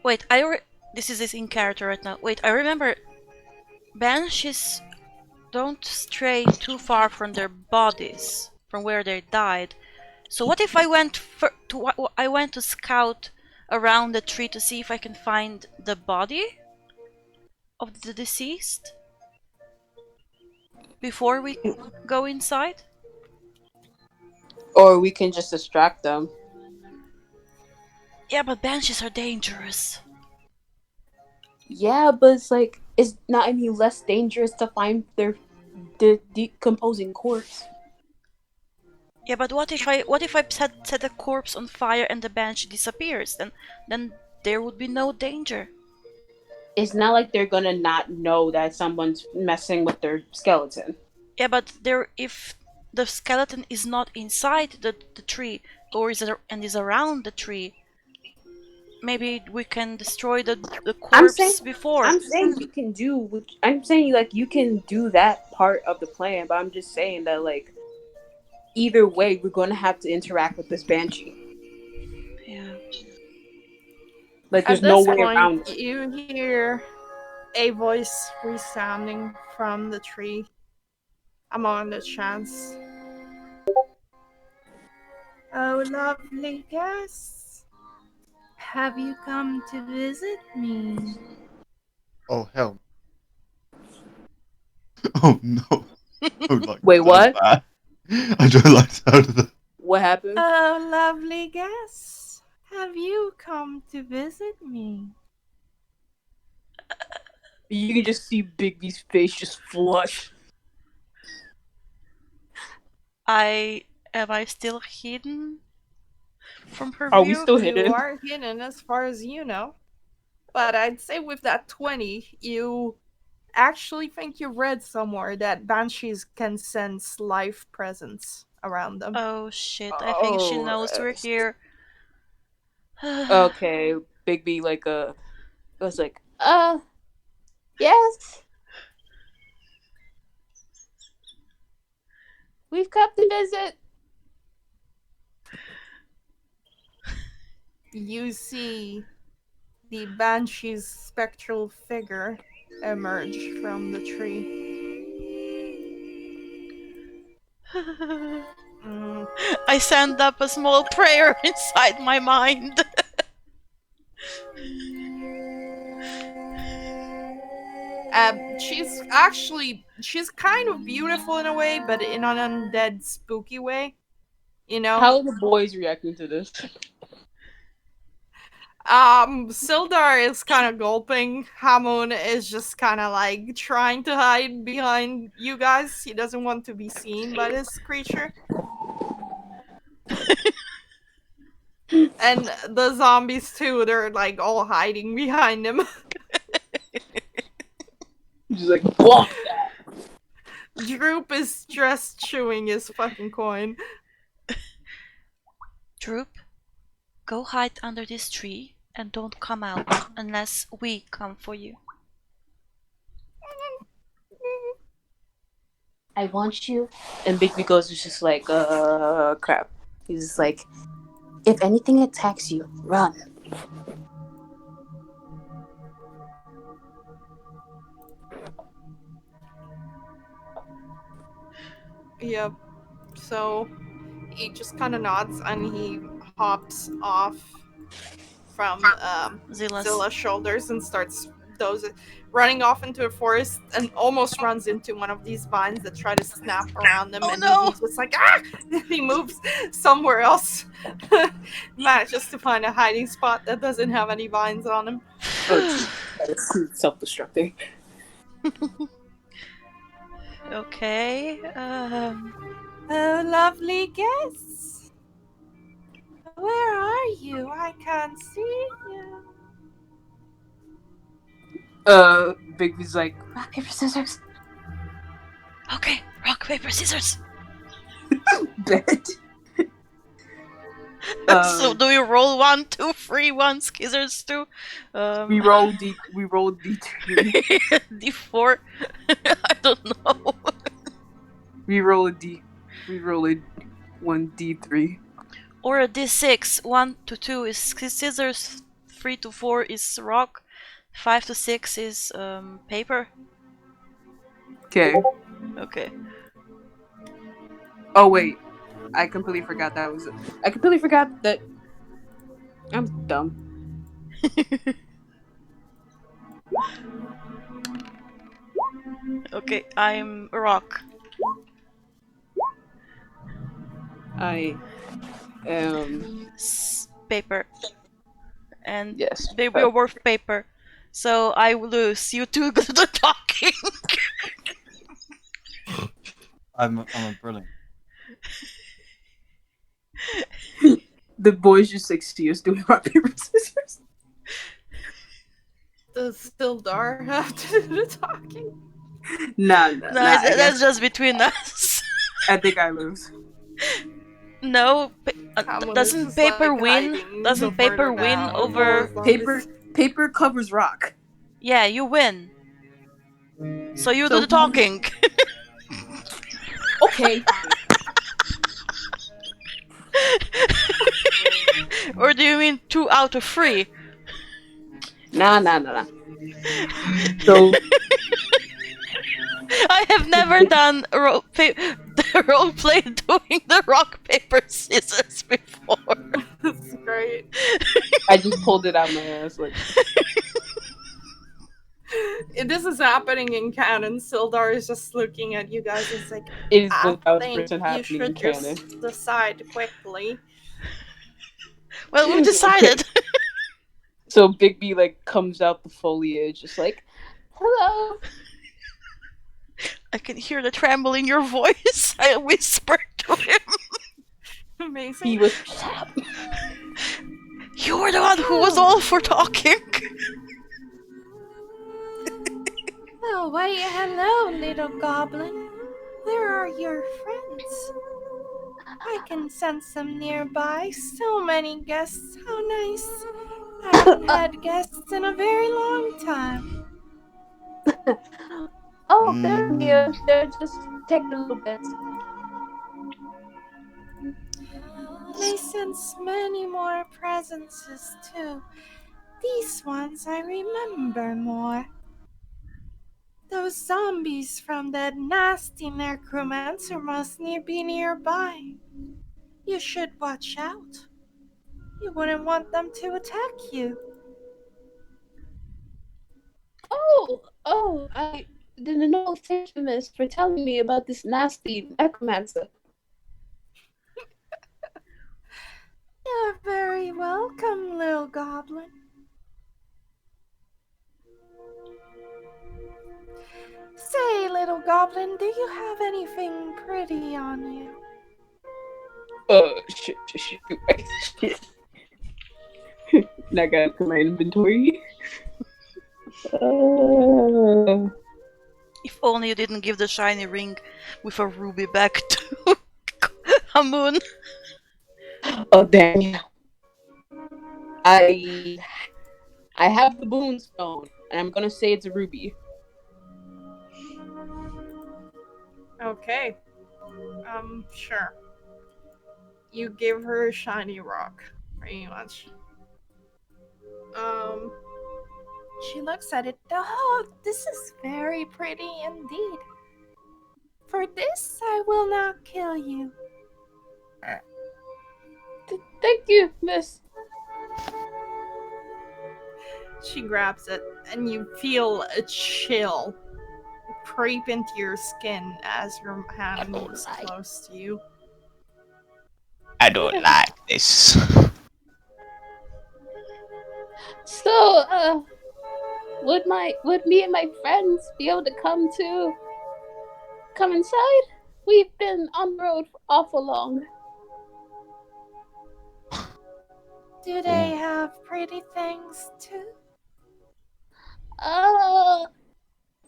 Wait, this is in character right now. Wait, I remember banshees don't stray too far from their bodies, from where they died. So what if I I went to scout around the tree to see if I can find the body of the deceased before we go inside? Or we can just distract them. Yeah, but banshees are dangerous. Yeah, but it's not any less dangerous to find their decomposing corpse. Yeah, but what if I set a corpse on fire and the banshee disappears? Then there would be no danger. It's not like they're gonna not know that someone's messing with their skeleton. Yeah, but if the skeleton is not inside the tree or is around the tree, maybe we can destroy the I'm saying, corpse before. I'm saying you can do. I'm saying like you can do that part of the plan, but I'm just saying that like either way, we're gonna have to interact with this banshee. Yeah. Like there's At no this way point, around it. you hear a voice resounding from the tree. I'm on the chance. Oh, lovely guests, have you come to visit me? Oh hell. Oh no. I don't like Wait, the sound of what? that. I don't like the sound of that. What happened? Oh, lovely guests, have you come to visit me? You can just see Bigby's face just flush. Am I still hidden from her Are we view? still You hidden? are hidden as far as you know. But I'd say with that 20, you actually think you read somewhere that banshees can sense life presence around them. Oh shit! I think she Oh, knows we're here. okay. Bigby was like, yes, we've come to visit. You see the banshee's spectral figure emerge from the tree. Mm. I send up a small prayer inside my mind. She's kind of beautiful in a way, but in an undead, spooky way. You know. How are the boys reacting to this? Sildar is kind of gulping. Hamun is just kind of like trying to hide behind you guys. He doesn't want to be seen by this creature. And the zombies too, they're like all hiding behind him. Just like, block that. Droop is just chewing his fucking coin. Droop, go hide under this tree and don't come out unless we come for you. I want you. And Bigby goes is just like, crap. He's just like, if anything attacks you, run. Yep. So he just kind of nods and he hops off from Zilla's shoulders and starts running off into a forest and almost runs into one of these vines that try to snap around him. Oh And no! he's just like, ah! He moves somewhere else. Manages to find a hiding spot that doesn't have any vines on him. Oh, that's self-destructing. Okay. Oh, lovely guests. Where are you? I can't see you. Bigby's like, rock, paper, scissors. Okay. Rock, paper, scissors. Bet. So do we roll 1, 2, 3, 1, scissors 2? We roll D3. D4. I don't know. We roll a 1D3. Or a D6. 1 to 2 is scissors. 3 to 4 is rock. 5 to 6 is paper. Okay. Okay. Oh wait, I completely forgot that was. I completely forgot that. I'm dumb. Okay, I'm a rock. I am Paper. And yes. they were worth paper. So I lose. You two do the talking. I'm a brilliant. The boys just like see us doing rock paper scissors. Does Sildar have to do the talking? Nah. No, I that's guess just between us. I think I lose. No, Hamon is doesn't just paper like win? hiding Doesn't the paper further win down. over? While Paper covers rock. Yeah, you win. So you do So the talking. Okay, fine. Or do you mean 2 out of 3? Nah. So I have never done the role play doing the rock paper scissors before. That's great. I just pulled it out my ass like. This is happening in canon. Sildar is just looking at you guys. It's like, It is I 1000% think you happening in should canon. just decide quickly. Well, we've decided. So Bigby like comes out the foliage, just like, hello. I can hear the tremble in your voice. I whispered to him. Amazing. He was. You were the one who was all for talking. Oh, why, hello, little goblin. Where are your friends? I can sense them nearby. So many guests. How nice. I haven't had guests in a very long time. Oh, they're here. They're just taking a little bit. They sense many more presences, too. These ones I remember more. Those zombies from that nasty necromancer must be nearby. You should watch out. You wouldn't want them to attack you. Oh, I didn't know. Thank you, miss, for telling me about this nasty necromancer. You're very welcome, little goblin. Say, little goblin, do you have anything pretty on you? Shit. Now I gotta put my inventory. If only you didn't give the shiny ring with a ruby back to Hamun. Oh damn! I have the boonstone, and I'm gonna say it's a ruby. Okay. Sure. You give her a shiny rock, pretty much. She looks at it. Oh, this is very pretty indeed. For this, I will not kill you. Thank you, miss. She grabs it, and you feel a chill creep into your skin as your hand moves close to you. I don't like this. So, would me and my friends be able to come inside? We've been on the road for awful long. Do they have pretty things too?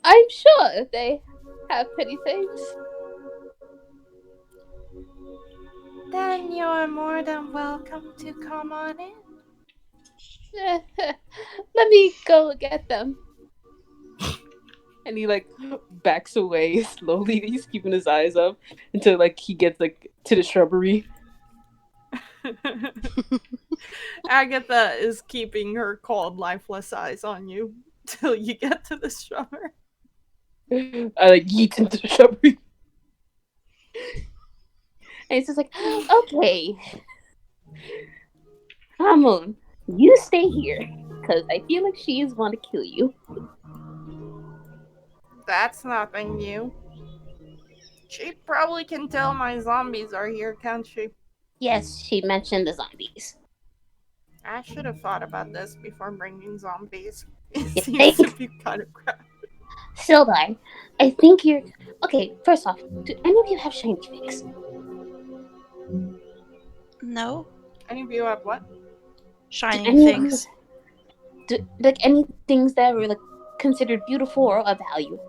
I'm sure they have pretty things. Then you're more than welcome to come on in. Let me go get them. And he like backs away slowly. He's keeping his eyes up until like he gets like to the shrubbery. Agatha is keeping her cold, lifeless eyes on you till you get to the shrubbery. I like yeet into the shrubbery. And he's just like, okay, Hamon, you stay here, because I feel like she is want to kill you. That's nothing new. She probably can tell my zombies are here, can't she? Yes, she mentioned the zombies. I should have thought about this before bringing zombies. It You seems to think? be kind of crap. Sildar, I think you're. Okay, first off, do any of you have shiny things? No? Any of you have what? Do Shining any of you. things. Like any things that were like considered beautiful or of value?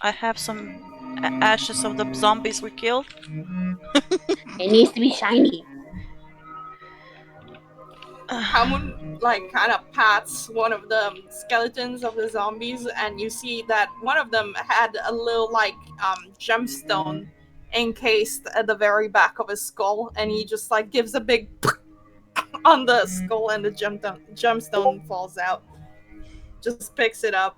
I have some ashes of the zombies we killed. It needs to be shiny. Hamun like kind of pats one of the skeletons of the zombies, and you see that one of them had a little like gemstone encased at the very back of his skull, and he just like gives a big on the skull, and the gemstone falls out. Just picks it up.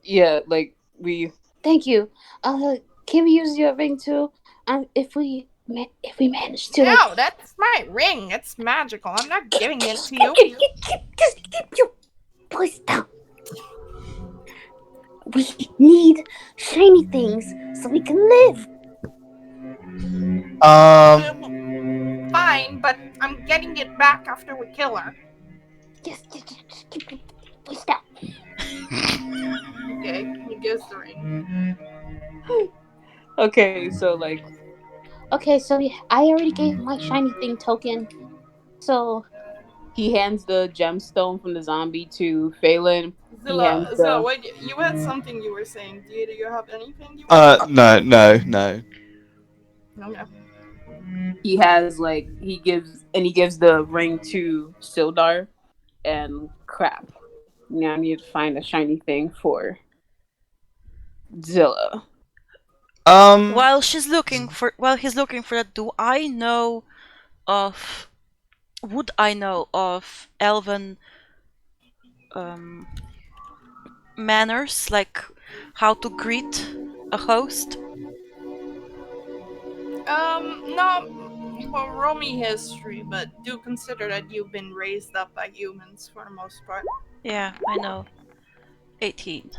Yeah, like we. Thank you. Can we use your ring too? If we manage to like. No, that's my ring. It's magical. I'm not giving it to you. Just you boys down. We need shiny things so we can live. Fine, but I'm getting it back after we kill her. Just keep your voice down. Okay, he gives the ring. Okay, so like. Okay, so I already gave my shiny thing token. So he hands the gemstone from the zombie to Phelan. He hands Zilla, the. wait, you had something you were saying. Do you have anything you were saying? No. Okay. He has like he gives the ring to Sildar and crap. Now I need to find a shiny thing for Zilla. Um, While he's looking for that, do I know of would I know of elven um manners, like how to greet a host? No, well, roll me history, but do consider that you've been raised up by humans for the most part. Yeah, I know. 18.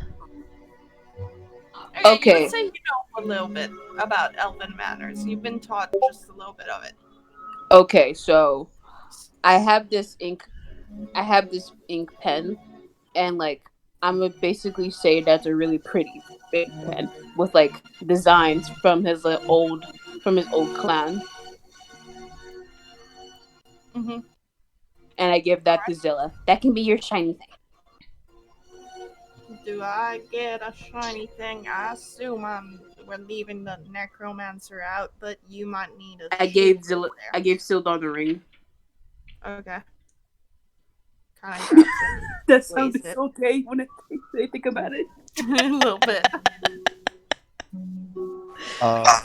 Okay, you would Okay, say you know a little bit about elven manners. You've been taught just a little bit of it. okay, so I have this ink I have this ink pen and like I'm gonna basically say that's a really pretty ink pen with like designs from his old clan, Mm-hmm. and I give that to Zilla. That can be your shiny thing. Do I get a shiny thing? I assume we're leaving the necromancer out, but you might need a cheaper I gave Sildar the ring. there. Okay. Kind of grabs it. That Waste sounded it. so gay when I think about it. A little bit. uh,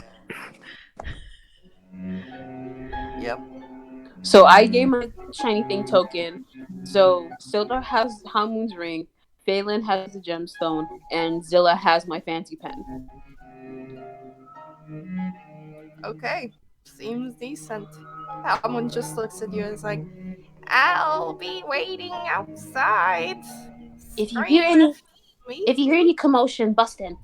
Yep. So I gave my shiny thing token. So Sildar has Hamun's ring, Phelan has the gemstone, and Zilla has my fancy pen. Okay. Seems decent. Someone just looks at you and is like, I'll be waiting outside. If you hear Stranger, if you hear any commotion, bust in.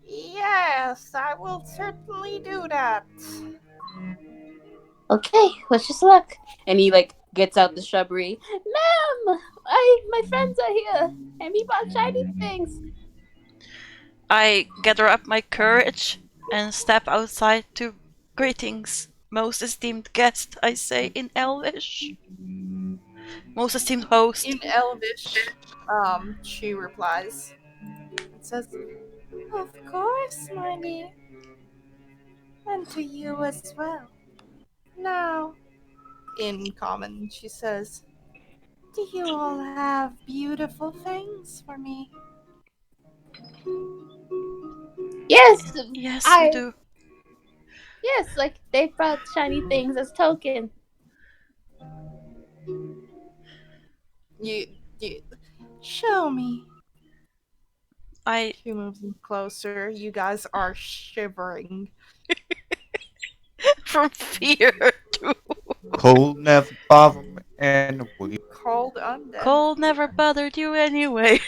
Yes, I will certainly do that. Okay, let's just look. And he like gets out the shrubbery. Ma'am, my friends are here, and we bought shiny things. I gather up my courage and step outside to greetings, most esteemed guest, I say in Elvish. Most esteemed host. In Elvish, she replies. It says, Of course, my dear. And to you as well. Now, in common, she says, Do you all have beautiful things for me? Yes, Yes, we I do. yes, like they brought shiny things as token. You show me. I She moves in closer. You guys are shivering. from fear too. cold never bother me, and we. Cold undead. Cold never bothered you anyway.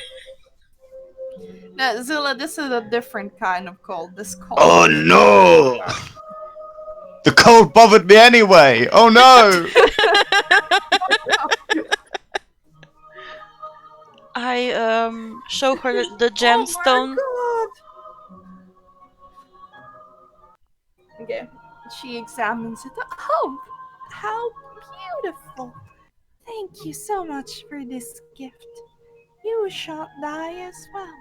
No, Zilla, this is a different kind of cold. This cold Oh is no! The cold bothered me anyway! Oh no! I show her the Oh my gemstone. god! Okay. She examines it. Oh, how beautiful! Thank you so much for this gift. You shan't die as well.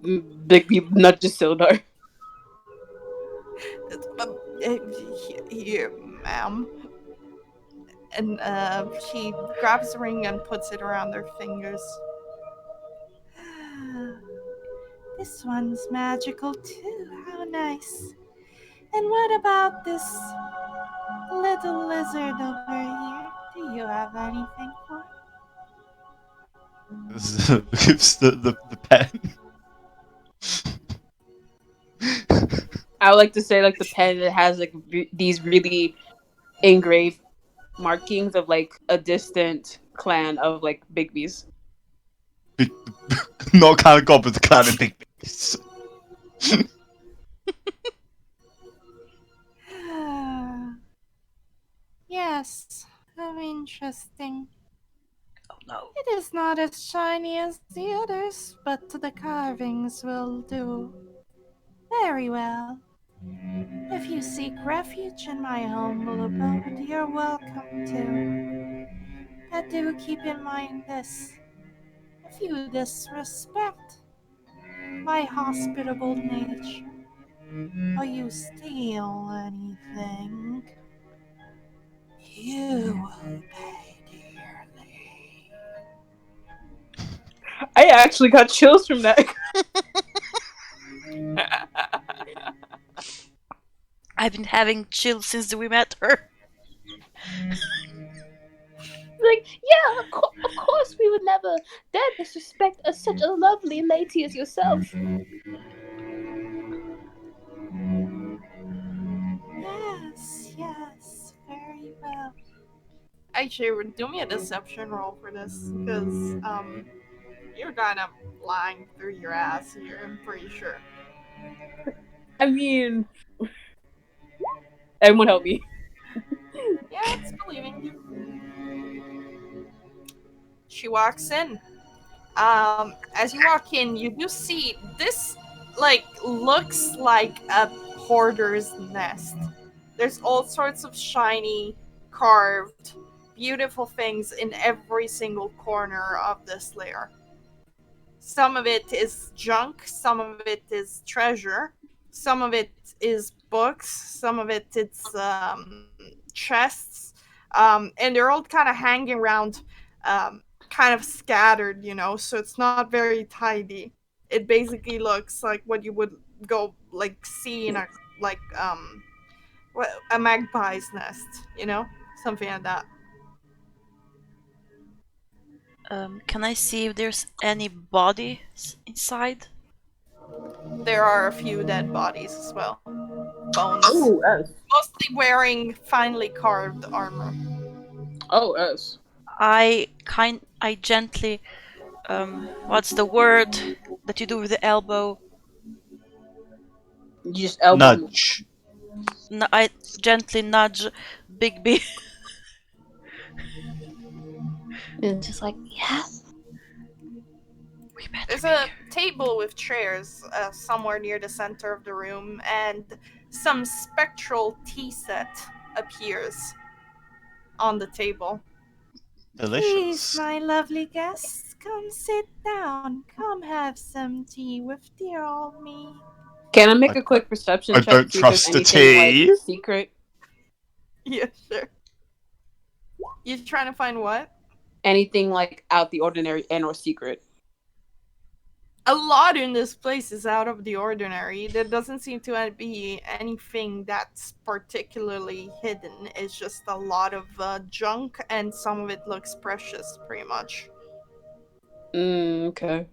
Bigby nudges Sildar. Here, ma'am. And she grabs the ring and puts it around her fingers. This one's magical too. How nice. And what about this little lizard over here? Do you have anything for it? Gives the pen. I would like to say like the pen that has like these really engraved markings of like a distant clan of like Bigby's. Big, not kind of goblins, kind of big beasts. Yes, how interesting. Oh no. It is not as shiny as the others, but the carvings will do very well. If you seek refuge in my humble abode, you're welcome to. But do keep in mind this. If you disrespect my hospitable nature, or you steal anything, you will pay dearly. I actually got chills from that. I've been having chills since we met her. Like, yeah, of course we would never dare disrespect such a lovely lady as yourself. Yes, very well. Actually, do me a deception roll for this, because you're kind of lying through your ass here. I'm pretty sure. I mean, everyone help me. Yeah, it's believing you. She walks in. As you walk in, you do see this, like, looks like a hoarder's nest. There's all sorts of shiny, carved, beautiful things in every single corner of this lair. Some of it is junk, some of it is treasure, some of it is books, some of it it's chests, and they're all kind of hanging around, kind of scattered, so it's not very tidy. It basically looks like what you would go like see in a like a magpie's nest, something like that. Can I see if there's any bodies inside? There are a few dead bodies as well. Bones. Oh, yes. Mostly wearing finely carved armor. Oh, yes. I gently what's the word that you do with the elbow? You just elbow me. Nudge. I gently nudge Bigby. And just like, yeah. We better There's be a here. table with chairs somewhere near the center of the room, and some spectral tea set appears on the table. Delicious. Please, my lovely guests, come sit down. Come have some tea with dear old me. Can I make a I- quick perception I check don't to see if there's trust the anything tea. like secret? Yeah, sure. You trying to find what? Anything like out the ordinary and or secret? A lot in this place is out of the ordinary. There doesn't seem to be anything that's particularly hidden. It's just a lot of junk, and some of it looks precious, pretty much. Okay.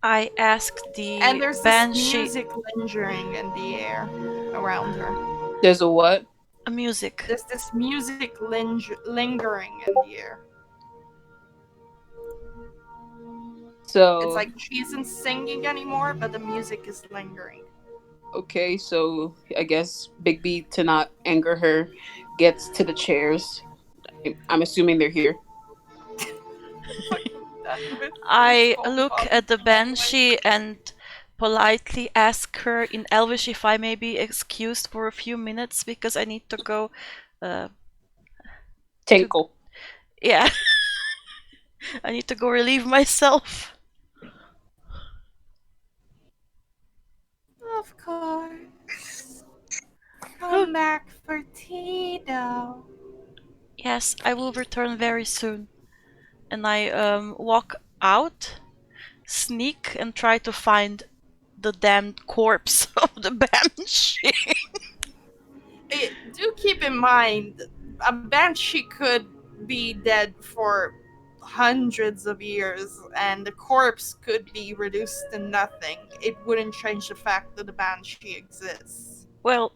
I asked And the there's this banshee music lingering in the air around her. There's a what? music. There's this music lingering in the air. It's So like she isn't singing anymore, but the music is lingering. okay, so I guess Bigby, to not anger her, gets to the chairs. I'm assuming they're here. Fucking done with this I phone look call. at the banshee and politely ask her in Elvish if I may be excused for a few minutes because I need to go. Uh, to Tinkle. yeah, I need to go relieve myself. Of course. Come back for tea, though. Yes, I will return very soon. And I walk out, sneak, and try to find the damned corpse of the banshee. Do keep in mind, a banshee could be dead for hundreds of years, and the corpse could be reduced to nothing. It wouldn't change the fact that the banshee exists. Well,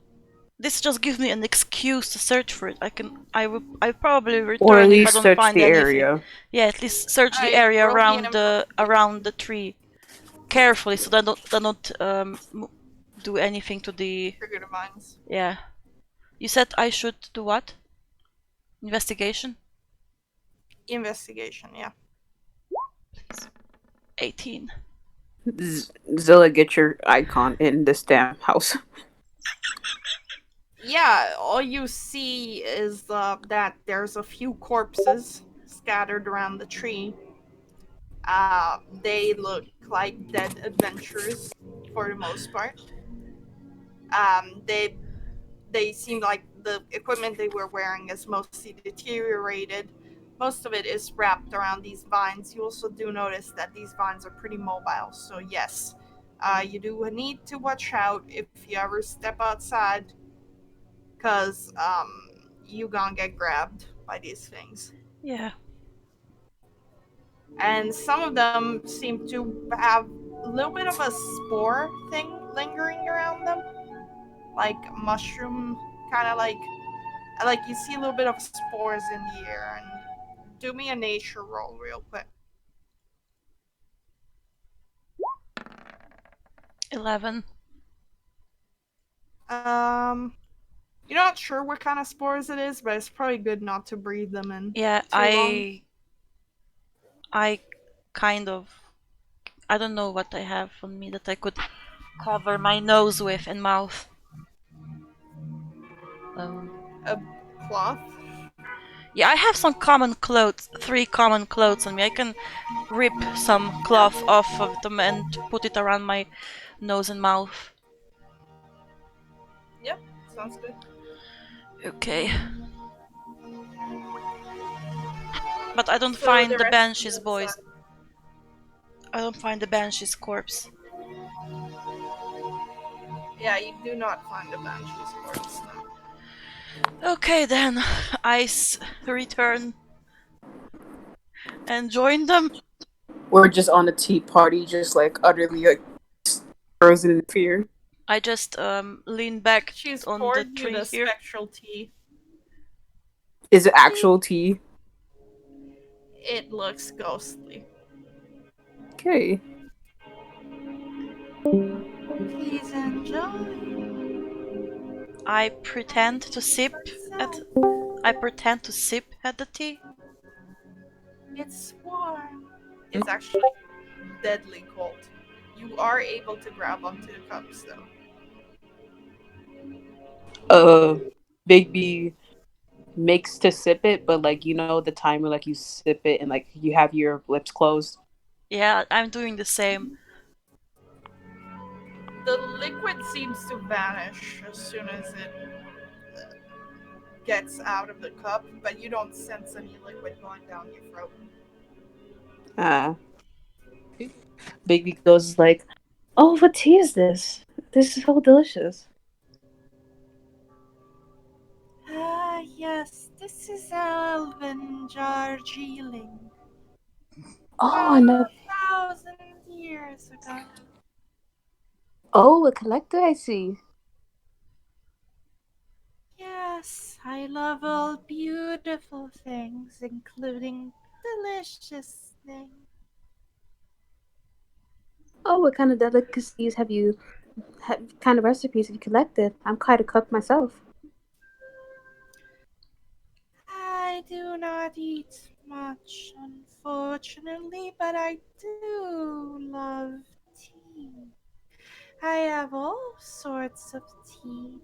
this just gives me an excuse to search for it. I probably Or at return if I least don't search find the anything. area. Yeah, at least search the I area roll me an around the tree carefully so that I don't do anything to the. trigger divines. Yeah. You said I should do what? Investigation? Investigation, yeah. 18. Zilla, get your icon in this damn house. Yeah, all you see is that there's a few corpses scattered around the tree. They look like dead adventurers for the most part. They seem like the equipment they were wearing is mostly deteriorated. Most of it is wrapped around these vines. You also do notice that these vines are pretty mobile. So yes, you do need to watch out if you ever step outside, cause you gonna get grabbed by these things. Yeah. And some of them seem to have a little bit of a spore thing lingering around them, like mushroom, kind of like you see a little bit of spores in the air. And do me a nature roll real quick. 11. Um, you're not sure what kind of spores it is, but it's probably good not to breathe them in Yeah, too long. I kind of I don't know what I have on me that I could cover my nose with and mouth. Um A cloth. yeah, I have some common clothes, 3 common clothes on me. I can rip some Yeah, cloth off of them and put it around my nose and mouth. yep, sounds good. Okay. But I don't So find the the rest of banshees, you boys. decide. I don't find the banshee's corpse. Yeah, you do not find a banshee's corpse now. Okay then, return and join them. We're just on a tea party, just like utterly like frozen in fear. I just lean back She's on the poured you tree the here. spectral tea. Is it actual tea? It looks ghostly. Okay. Please enjoy. I pretend to sip at Yourself. I pretend to sip at the tea. It's warm. It's actually deadly cold. You are able to grab onto the cups though. Uh, Bigby makes to sip it, but like you know the timer, like you sip it and like you have your lips closed. Yeah, I'm doing the same. The liquid seems to vanish as soon as it gets out of the cup, but you don't sense any liquid going down your throat. Ah, Bigby goes like, "Oh, what tea is this? This is so delicious." Ah, yes, this is Elven Darjeeling. Oh, From and 1,000 years ago. oh, a collector I see. Yes, I love all beautiful things, including delicious things. Oh, what kind of delicacies have you? Kind of recipes have you collected? I'm quite a cook myself. I do not eat much, unfortunately, but I do love tea. I have all sorts of tea: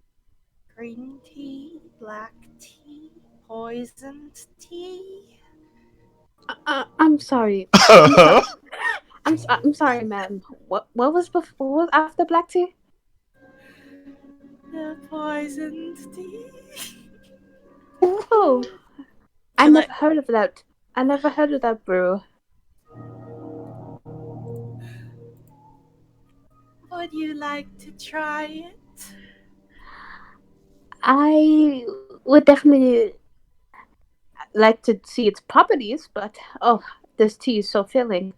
green tea, black tea, poisoned tea. I'm sorry. I'm sorry. I'm sorry, ma'am. What was before? What was after black tea? The poisoned tea. Oh, I Can I? never heard of that. I never heard of that brew. Would you like to try it? I would definitely like to see its properties, but oh, this tea is so filling.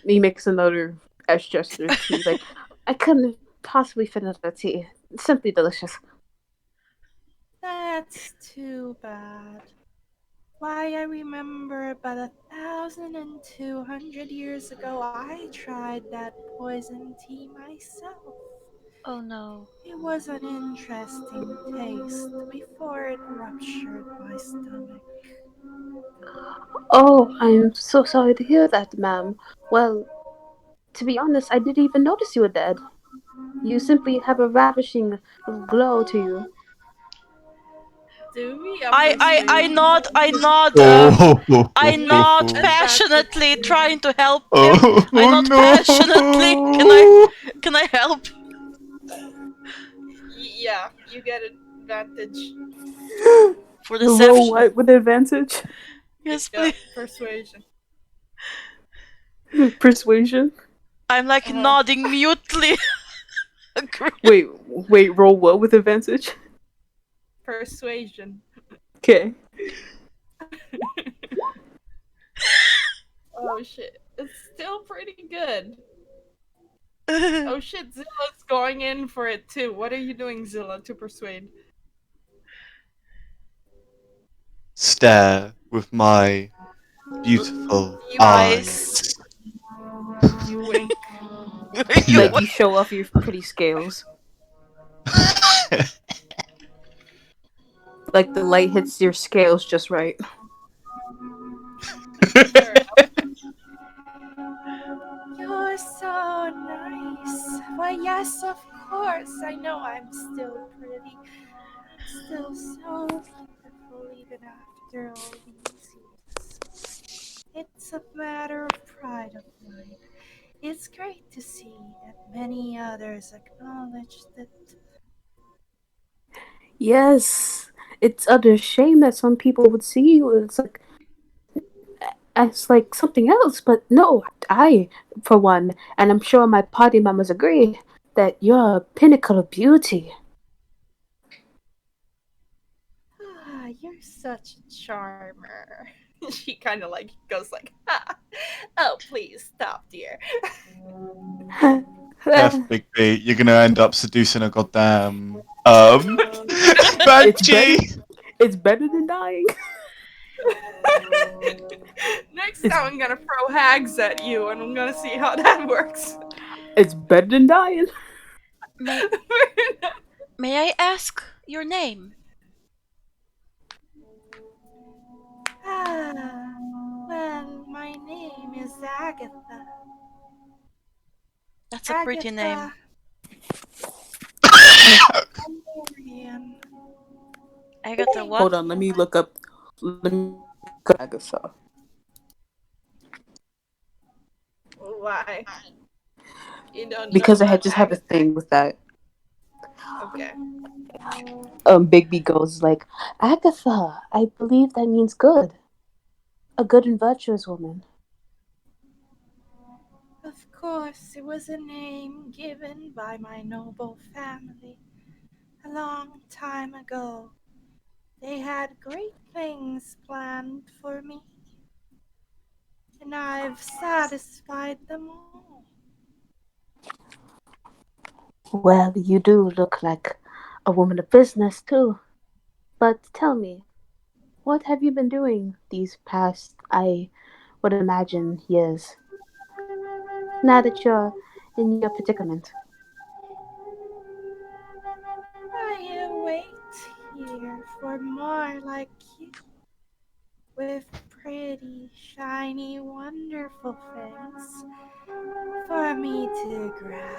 He makes another S gesture. He's like, I couldn't possibly fit another tea. It's simply delicious. That's too bad. Why, I remember about 1,200 years ago I tried that poison tea myself. Oh no. It was an interesting taste before it ruptured my stomach. Oh, I'm so sorry to hear that, ma'am. Well, to be honest, I didn't even notice you were dead. You simply have a ravishing glow to you. Do we a I persuasion nod. check? I nod Advantage. passionately, trying to help him. Oh, I oh nod passionately. no! Can I help? Yeah, you get advantage. For Roll deception. what with advantage? Yes, Yeah, please. persuasion. Persuasion. I'm like Uh, nodding mutely. Agree. Wait, roll what with advantage? persuasion. Okay. Oh shit, it's still pretty good. Oh shit, Zilla's going in for it too. What are you doing, Zilla, to persuade? Stare with my beautiful You Eyes. eyes. you wink. You. Like you show off your pretty scales. Like the light hits your scales just right. Fair enough. You're so nice. Why, yes, of course. I know I'm still pretty. I'm still so beautiful even after all these years. It's a matter of pride of mine. It's great to see that many others acknowledge that. Yes. It's utter shame that some people would see you as like something else, but no, I, for one, and I'm sure my party members agree, that you're a pinnacle of beauty. Ah, you're such a charmer. She kind of like goes like, ah, oh, please stop, dear. Careful, Big B. You're gonna end up seducing a goddamn it's better. banshee. It's better than dying. Next It's time I'm gonna throw hags at you and I'm gonna see how that works. it's better than dying. May May I ask your name? Ah, well, my name is Agatha. That's a pretty name. Agatha Orion. Agatha what? Hold on, let me look up. Let me look up Agatha. Why? You don't know Because I about had just have a Agatha? thing with that. Okay. Big B goes like, Agatha, I believe that means good, a good and virtuous woman. Of course, it was a name given by my noble family a long time ago. They had great things planned for me, and I've satisfied them all. Well, you do look like a woman of business too. But tell me, what have you been doing these past, I would imagine, years? Now that you're in your predicament. I wait here for more like you, with pretty, shiny, wonderful things for me to grab.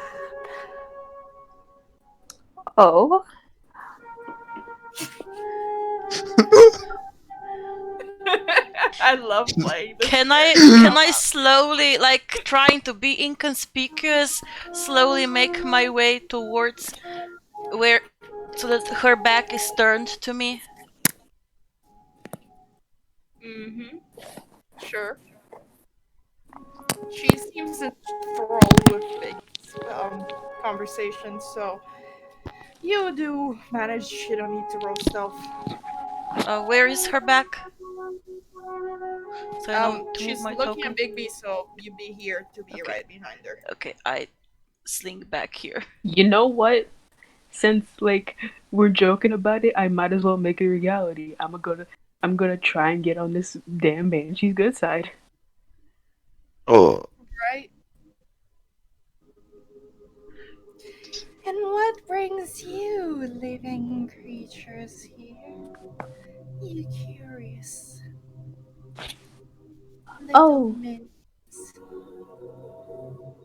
Oh, I love playing this Can character I somehow. slowly, like trying to be inconspicuous, slowly make my way towards where, so that her back is turned to me? Mm-hmm. Sure. She seems enthralled with Big's conversation, so you do manage. You don't need to roll stealth. Where is her back? So I know to move She's my looking at token. Bigby, so you'd be here to be Okay, right behind her. okay, I slink back here. You know what? Since like we're joking about it, I might as well make it a reality. I'm gonna try and get on this damn banshee's good side. Oh, Right? And what brings you living creatures here? You curious little oh, mins.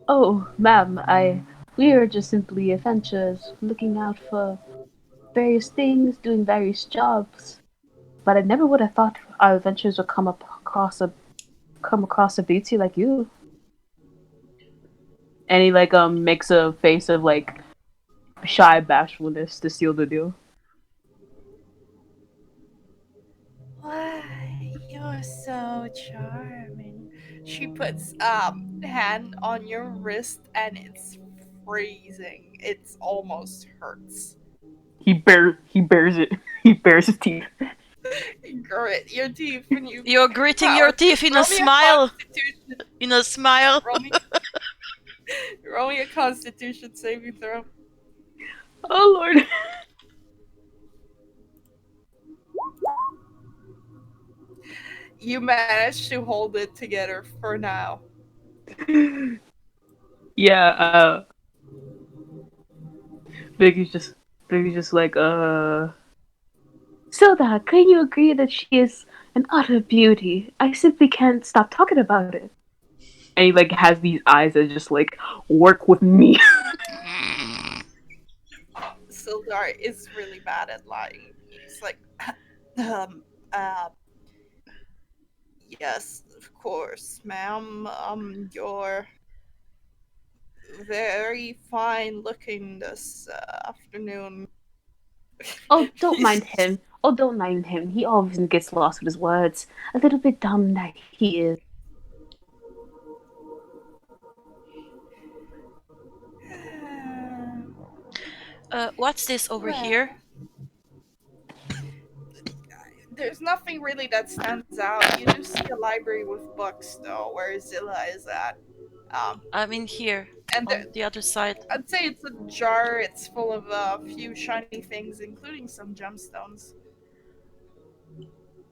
oh, ma'am, we are just simply adventurers looking out for various things, doing various jobs. But I never would have thought our adventures would come across a beauty like you. And he like makes a face of like shy bashfulness to seal the deal. Why, you're so charming. She puts hand on your wrist and it's freezing. It's almost hurts. He bears it. He bears his teeth. You grit your teeth when you You're gritting your power through. teeth in a Roll me a smile. constitution. In a smile. Roll me roll me a constitution saving throw. Oh lord. You managed to hold it together for now. Yeah, Biggie's just Biggie's just like Silda, can you agree that she is an utter beauty? I simply can't stop talking about it. and he like has these eyes that just like work with me. Sildar is really bad at lying. He's like, um, uh, yes, of course, ma'am. You're very fine looking this afternoon. Oh, don't mind He's- him. Oh, don't mind him. He always gets lost with his words. A little bit dumb that he is. What's this over here? well, there's nothing really that stands out. You do see a library with books, though, where Zilla is at. Um, I'm in here, and on the other side. I'd say it's a jar. It's full of a few shiny things, including some gemstones.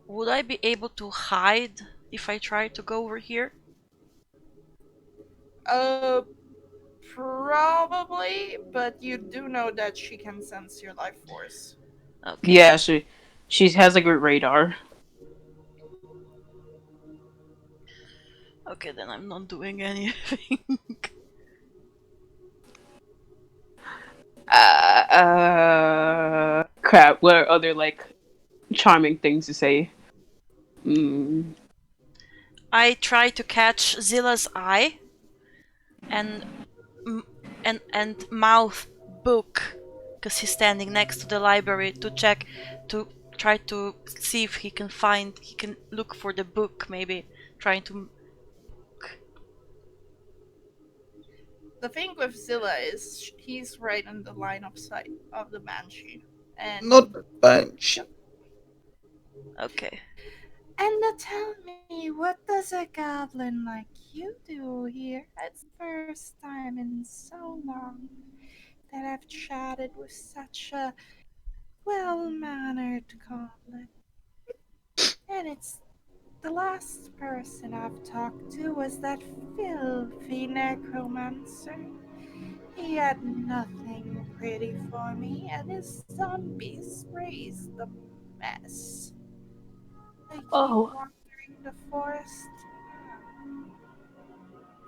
Would I be able to hide if I try to go over here? Uh, Probably, but you do know that she can sense your life force. Okay. Yeah, she has like a radar. Okay, then I'm not doing anything. Crap. What are other like charming things to say? Mm. I try to catch Zilla's eye and m- and mouth book, because he's standing next to the library, to check, to try to see if he can look for the book, maybe trying to. The thing with Zilla is he's right in the line of sight of the banshee, not and bench. yep. Okay. And tell me, what does a goblin like you do here? It's the first time in so long that I've chatted with such a well-mannered goblin, and it's the last person I've talked to was that filthy necromancer. He had nothing pretty for me, and his zombies raised the mess. I keep Oh, wandering the forest.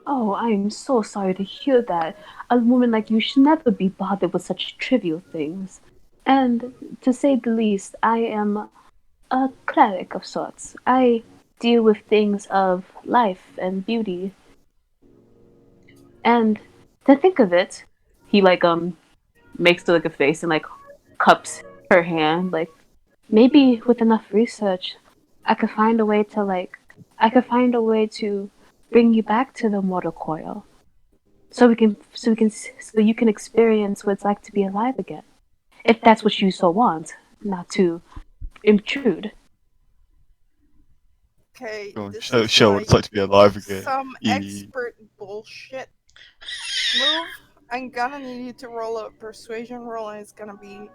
oh, I am so sorry to hear that. A woman like you should never be bothered with such trivial things. And to say the least, I am a cleric of sorts. I deal with things of life and beauty. And to think of it, he makes like a face and like cups her hand. Like maybe with enough research, I could find a way to bring you back to the mortal coil, so you can experience what it's like to be alive again, if that's what you so want, not to intrude. Okay, Go on, this show, is show what like it's like to be alive again. some Yeah. expert bullshit move. I'm gonna need you to roll a persuasion roll, and it's gonna be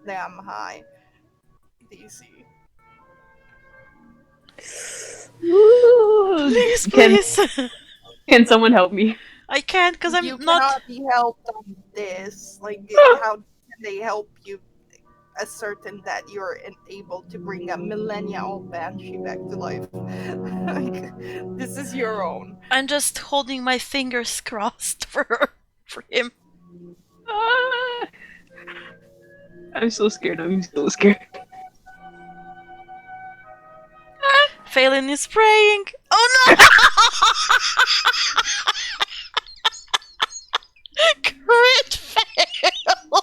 damn high. DC. Ooh, Please, can please. can someone help me? I can't because You I'm not. cannot be helped on this. Like, how can they help you ascertain that you're able to bring a millennia-old banshee back to life? Like, this is your own. I'm just holding my fingers crossed for him. Ah, I'm so scared. I'm so scared. Phelan is praying. Oh no! Crit fail!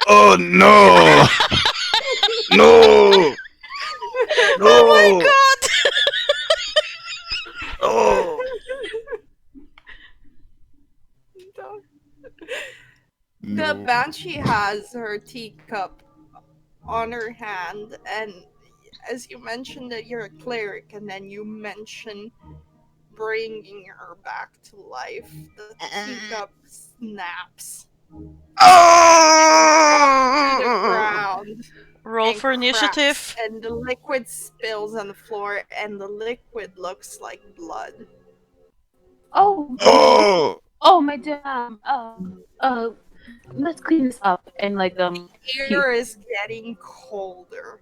Oh no! No! Oh No! my Oh! The No. banshee has her teacup on her hand, and as you mentioned that you're a cleric, and then you mention bringing her back to life, the teacup snaps to the Oh! ground Roll and for cracks, initiative. and the liquid spills on the floor, and the liquid looks like blood. Oh, Oh! oh, my dear ma'am. Let's clean this up and he. Air is getting colder,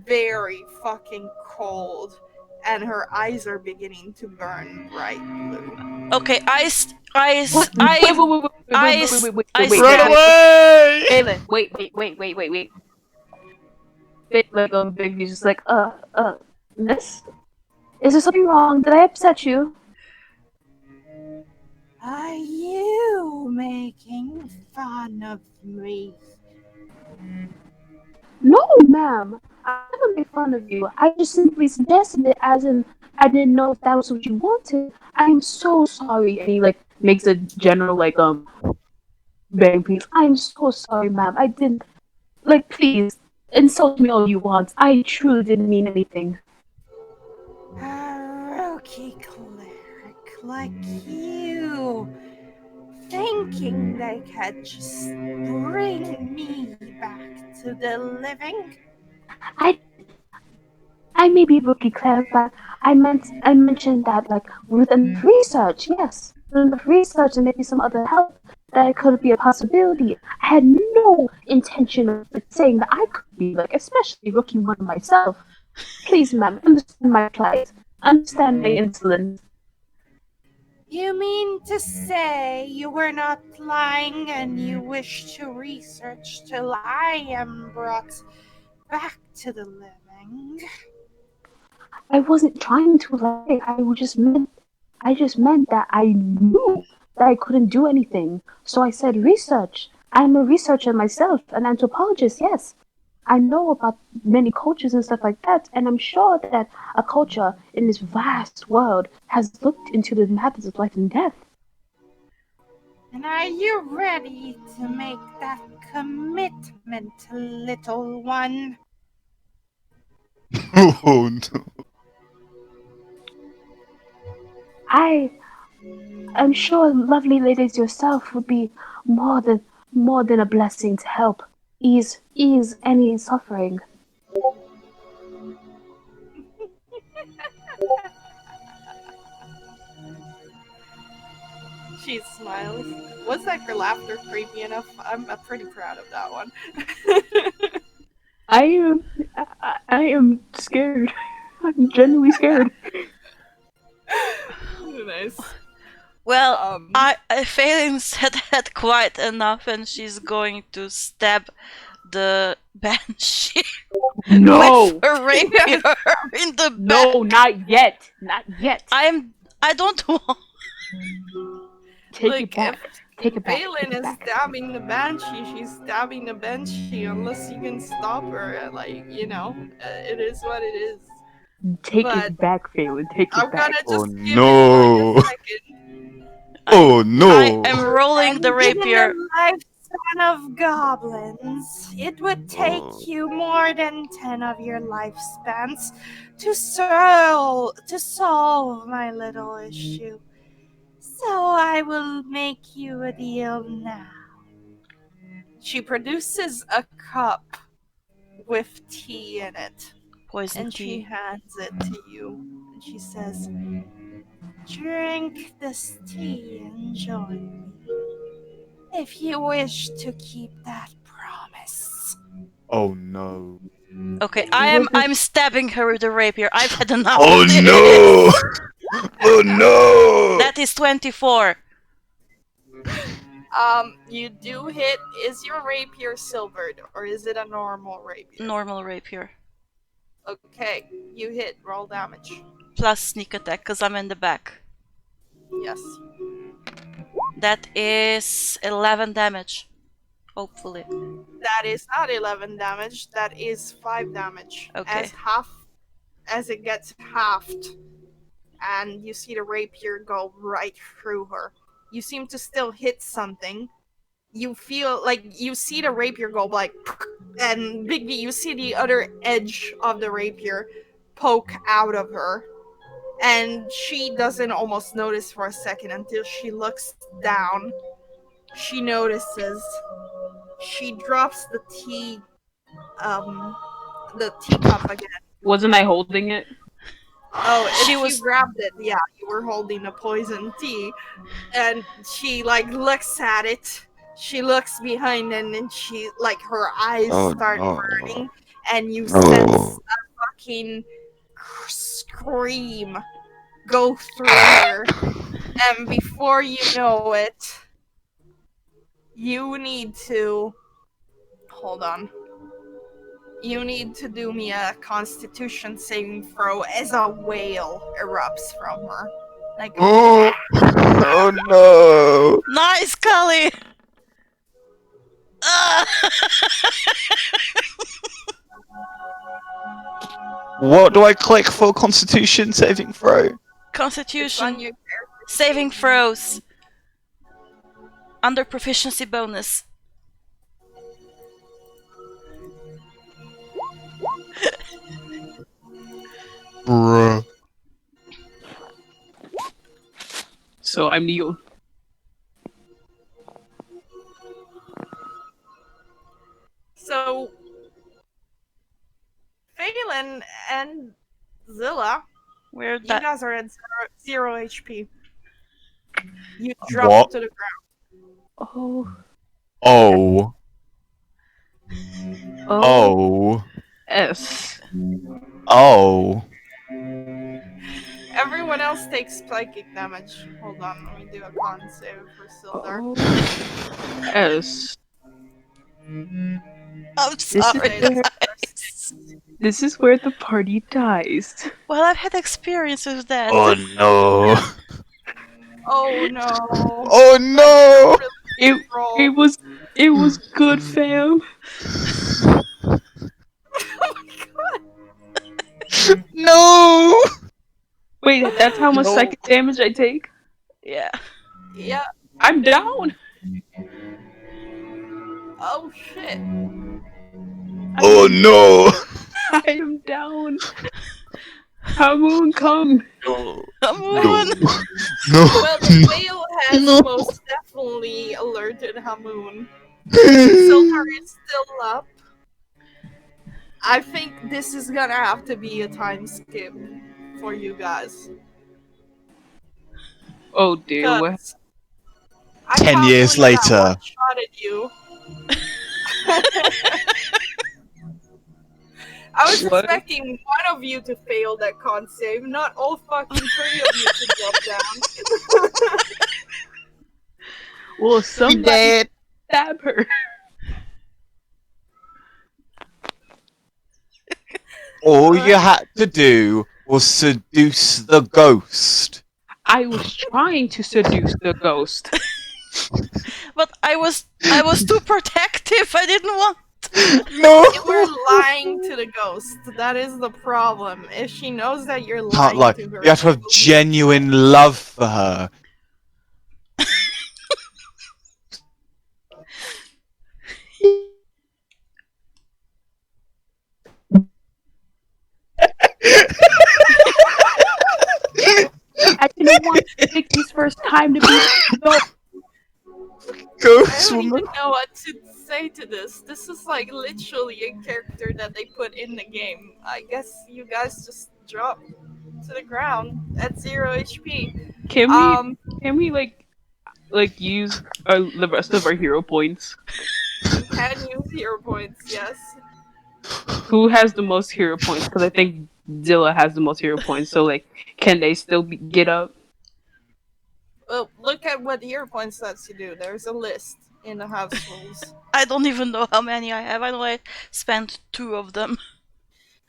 very fucking cold, and her eyes are beginning to burn bright blue. Okay, ice, What? Wait, wait, wait, wait, wait, wait, wait, ice, wait, wait, wait, ice wait, Run wait, cap. wait, wait. away! Phelan, wait. Bigby's just like, miss? Is there something wrong? Did I upset you? Are you making fun of me? No, ma'am. I never made fun of you. I just simply suggested it as in I didn't know if that was what you wanted. I am so sorry. And he makes a general bang piece. I'm so sorry, ma'am. I didn't please insult me all you want. I truly didn't mean anything. A rookie cleric like you, thinking they could just bring me back to the living? I I may be rookie cleric, but I mentioned that with enough research, yes. With enough research and maybe some other help that it could be a possibility. I had no intention of saying that I could be especially rookie one myself. Please, ma'am, understand my plight. Understand my insolence. You mean to say you were not lying and you wish to research till I am brought back to the living? I wasn't trying to lie. I just meant that I knew that I couldn't do anything. So I said research. I'm a researcher myself, an anthropologist, yes. I know about many cultures and stuff like that, and I'm sure that a culture in this vast world has looked into the matters of life and death. And are you ready to make that commitment, little one? Oh no. I am sure lovely ladies yourself would be more than more than a blessing to help ease any suffering. She She smiles. Was that her laughter creepy enough? I'm pretty proud of that one. I am scared. I'm genuinely scared. Nice. Well, I Phelan said that quite enough, and she's going to stab the banshee No, with a rapier in the back. no, not yet, not yet. I don't want. Take it back. Take it back. Valen Take it is back. stabbing the banshee. She's stabbing the banshee unless you can stop her. Like, it is what it is. Take But it back, Phelan. Take I'm it back. gonna Oh just give it no! like a second. Oh no! I am rolling the rapier. Given the lifespan of goblins, it would take you more than 10 of your lifespans to solve my little issue. So I will make you a deal now. She produces a cup with tea in it, Poison and she tea. hands it to you. And she says, "Drink this tea and join me, if you wish to keep that promise." Oh no! Okay, I'm stabbing her with the rapier. I've had enough Oh of this. no! Oh no! That is 24. You do hit. Is your rapier silvered or is it a normal rapier? Normal rapier. Okay, you hit. Roll damage. Plus sneak attack, because I'm in the back. Yes. That is 11 damage. Hopefully. That is not 11 damage. That is 5 damage. Okay. As it gets halved, and you see the rapier go right through her. You seem to still hit something. You feel like you see the rapier go like, and Bigby, you see the other edge of the rapier poke out of her. And she doesn't almost notice for a second until she looks down. She notices. She drops the teacup again. Wasn't I holding it? Oh, She you was- grabbed it. Yeah, you were holding the poison tea, and she looks at it. She looks behind, and then she her eyes start burning, and you sense a fucking scream go through her, and before you know it, you need to hold on. You need to do me a Constitution saving throw as a wail erupts from her. Like, Oh no! Nice, Cully! What do I click for Constitution saving throw? it's on Constitution. your Saving throws. Under proficiency bonus. Bruh. So I'm Neil. So, Phelan and Zilla, Where you that guys are at zero HP. You drop What? to the ground. Oh. Oh. Oh. Oh. S. Oh. Everyone else takes psychic damage. Hold on, let me do a con save for Sildar. Oh. S. I'm This sorry. is where this is where the party dies. Well, I've had experience with that. Oh no. Oh no. Oh no. It was good, fam. Oh my god. No. Wait, that's how much No. psychic damage I take? Yeah. Yeah. I'm down. Oh shit. Oh no. I am down. Hamoon, come. No. Come No. on. No. Well, the whale has No. most definitely alerted Hamoon. Sildar is still up. I think this is gonna have to be a time skip for you guys. Oh dear, what? I 10 can't years believe that later. one-shotted you. I was What? expecting one of you to fail that con save, not all fucking three of you to drop down. Well, We somebody did. stab her. All you had to do was seduce the ghost. I was trying to seduce the ghost. But I was too protective. I didn't want. No! You were lying to the ghost. That is the problem. If she knows that you're Can't lying lie. to her, You have to she have will be genuine love for her. I didn't want Vicky's first time to be no. I Ghost don't woman. even know what to say to this. This is like literally a character that they put in the game. I guess you guys just drop to the ground at 0 HP. Can Um, we like use the rest of our hero points? you can use hero points, yes. Who has the most hero points? Because I think Zilla has the most hero points. So like, can they still get up? Well, look at what hero points lets you do. There's a list in the house rules. I don't even know how many I have. I know I spent 2 of them.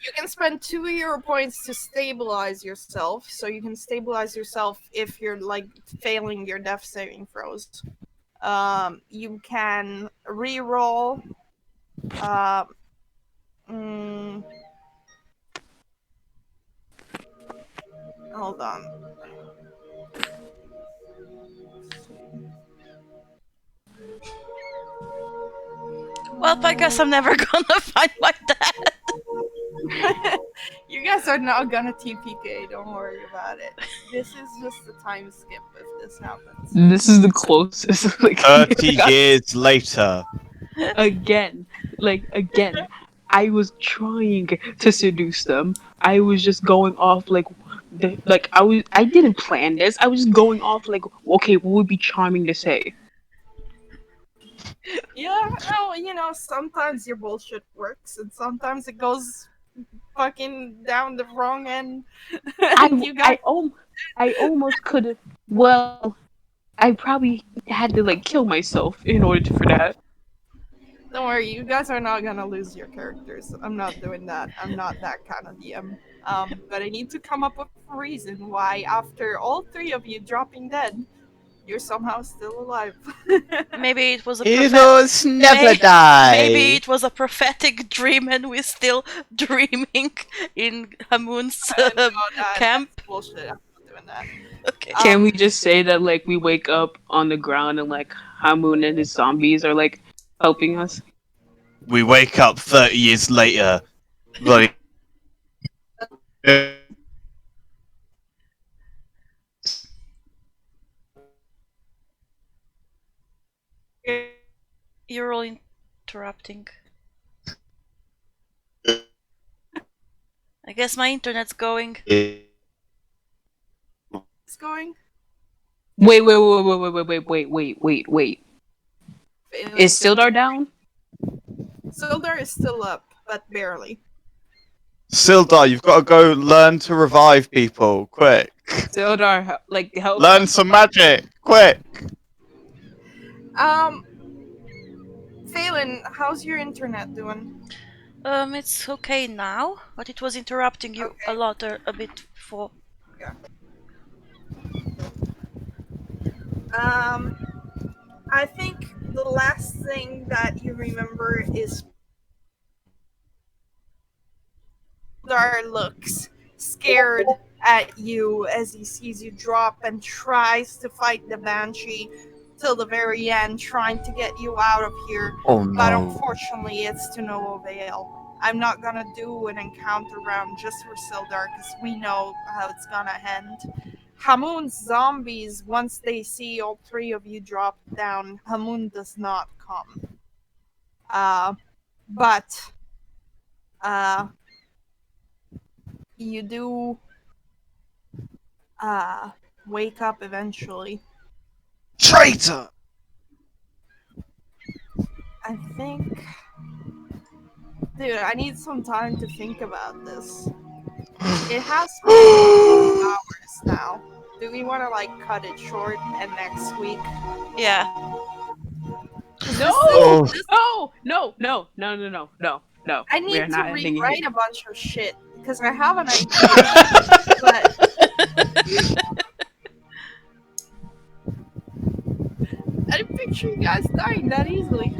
You can spend 2 hero points to stabilize yourself, so you can stabilize yourself if you're like failing your death saving throws. You can re-roll. Uh, mm, hold on. Well, I guess I'm never gonna find my dad. You guys are not gonna TPK. Don't worry about it. This is just a time skip if this happens. This is the closest. Like 30 years later. again, again. I was trying to seduce them. I was just going off I didn't plan this. I was just going off like, okay, what would be charming to say? Yeah, no, sometimes your bullshit works, and sometimes it goes fucking down the wrong end. And you guys, I almost could have. Well, I probably had to like kill myself in order for that. don't worry, you guys are not gonna lose your characters. I'm not doing that. I'm not that kind of DM. But I need to come up with a reason why, after all three of you dropping dead, you're somehow still alive. Maybe it was a Heroes never die. Maybe it was a prophetic dream, and we're still dreaming in Hamun's No, camp. that's bullshit. I'm not doing that. Okay. Can we just say that like we wake up on the ground and like Hamun and his zombies are like helping us? We wake up 30 years later. Bloody. You're all interrupting. I guess my internet's going. It's going. Wait. Is Sildar down? Sildar is still up, but barely. Sildar, you've got to go learn to revive people. Quick. Sildar, like help. Learn some magic. Quick. Phelan, how's your internet doing? It's okay now, but it was interrupting you Okay. a lot, a bit before. I think the last thing that you remember is Sildar looks scared at you as he sees you drop and tries to fight the Banshee till the very end, trying to get you out of here. Oh But no. unfortunately, it's to no avail. I'm not gonna do an encounter round just for Sildar because we know how it's gonna end. Hamun's zombies, once they see all three of you drop down, Hamun does not come. But you do wake up eventually. Traitor! I think, dude, I need some time to think about this. It has been 2 hours now. Do we want to like cut it short and next week? Yeah. 'Cause No, Oh. no. I We are need to not ending it rewrite here. a bunch of shit because I have an idea, but I didn't picture you guys dying that easily.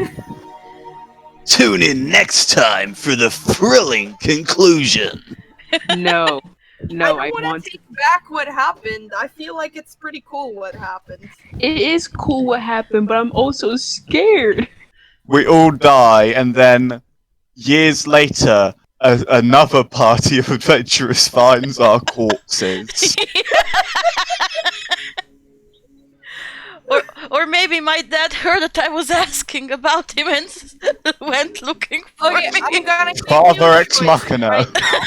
Tune in next time for the thrilling conclusion. No, I no, don't I want want to to. take back what happened. I feel like it's pretty cool what happened. It is cool what happened, but I'm also scared. We all die, and then years later, another party of adventurers finds our corpses. Or maybe my dad heard that I was asking about him and went looking for Okay, me. I'm gonna give Father you a ex choice machina. right now.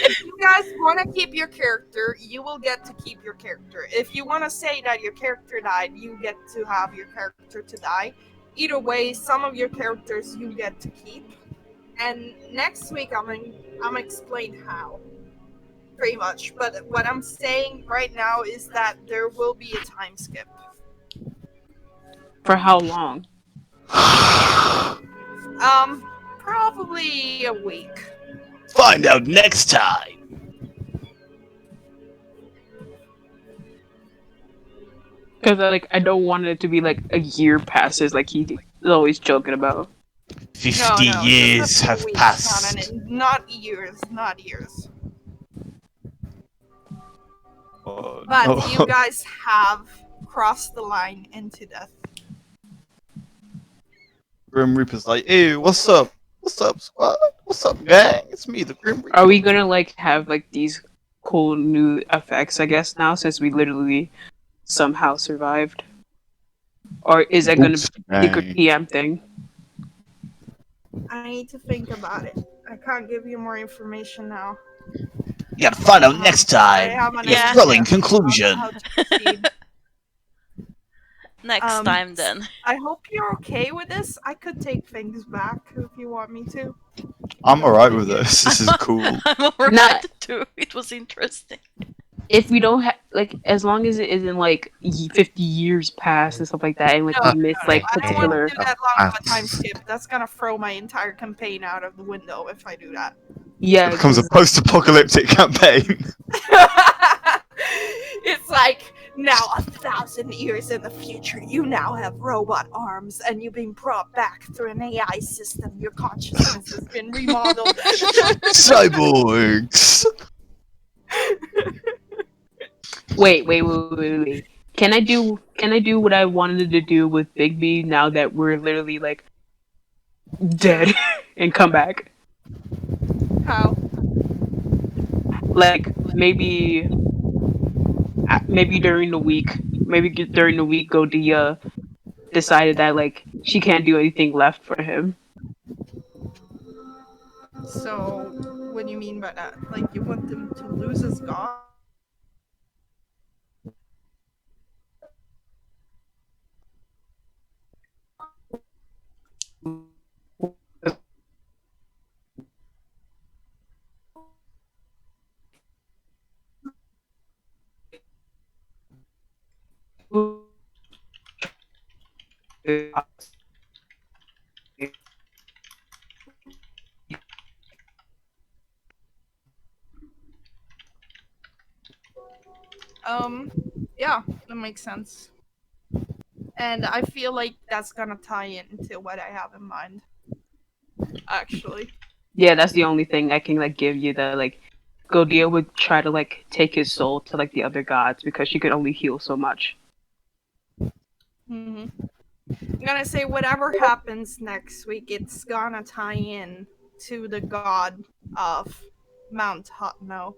If you guys want to keep your character, you will get to keep your character. If you want to say that your character died, you get to have your character to die. Either way, some of your characters you get to keep. And next week I'm explain how. Pretty much. But what I'm saying right now is that there will be a time skip. For how long? Probably a week. Find out next time. Because I don't want it to be like a year passes, like he's always joking about. 50 No, years just a few have weeks, passed. not years, not years. Oh, But no. you guys have crossed the line into death. Grim Reaper's like, ew, what's up? What's up, squad? What's up, gang? It's me, the Grim Reaper. Are we gonna like have like these cool new effects? I guess now since we literally somehow survived, or is that gonna be a secret Dang. PM thing? I need to think about it. I can't give you more information now. You gotta find out next I time. have an Your Yeah. thrilling idea conclusion. on how to proceed. Next time then. I hope you're okay with this. I could take things back if you want me to. I'm alright with this. This is cool. I'm alright Not- too. It was interesting. If we don't have like, as long as it isn't like 50 years past and stuff like that, and like No, we miss like I don't want particular. to do that long of a time skip. That's gonna throw my entire campaign out of the window if I do that. Yeah, It becomes a 'cause- post-apocalyptic campaign. It's like now 1,000 years in the future, you now have robot arms and you've been brought back through an AI system. Your consciousness has been remodeled. Cyborgs. Wait. Can I do what I wanted to do with Bigby now that we're literally like dead and come back? How? Like maybe during the week, Godia decided that like she can't do anything left for him. So, what do you mean by that? Like, you want them to lose his god? Yeah, that makes sense. And I feel like that's gonna tie into what I have in mind. Actually. Yeah, that's the only thing I can like give you. That like Godia would try to like take his soul to like the other gods because she could only heal so much. I'm gonna say whatever happens next week, it's gonna tie in to the god of Mount Hotno.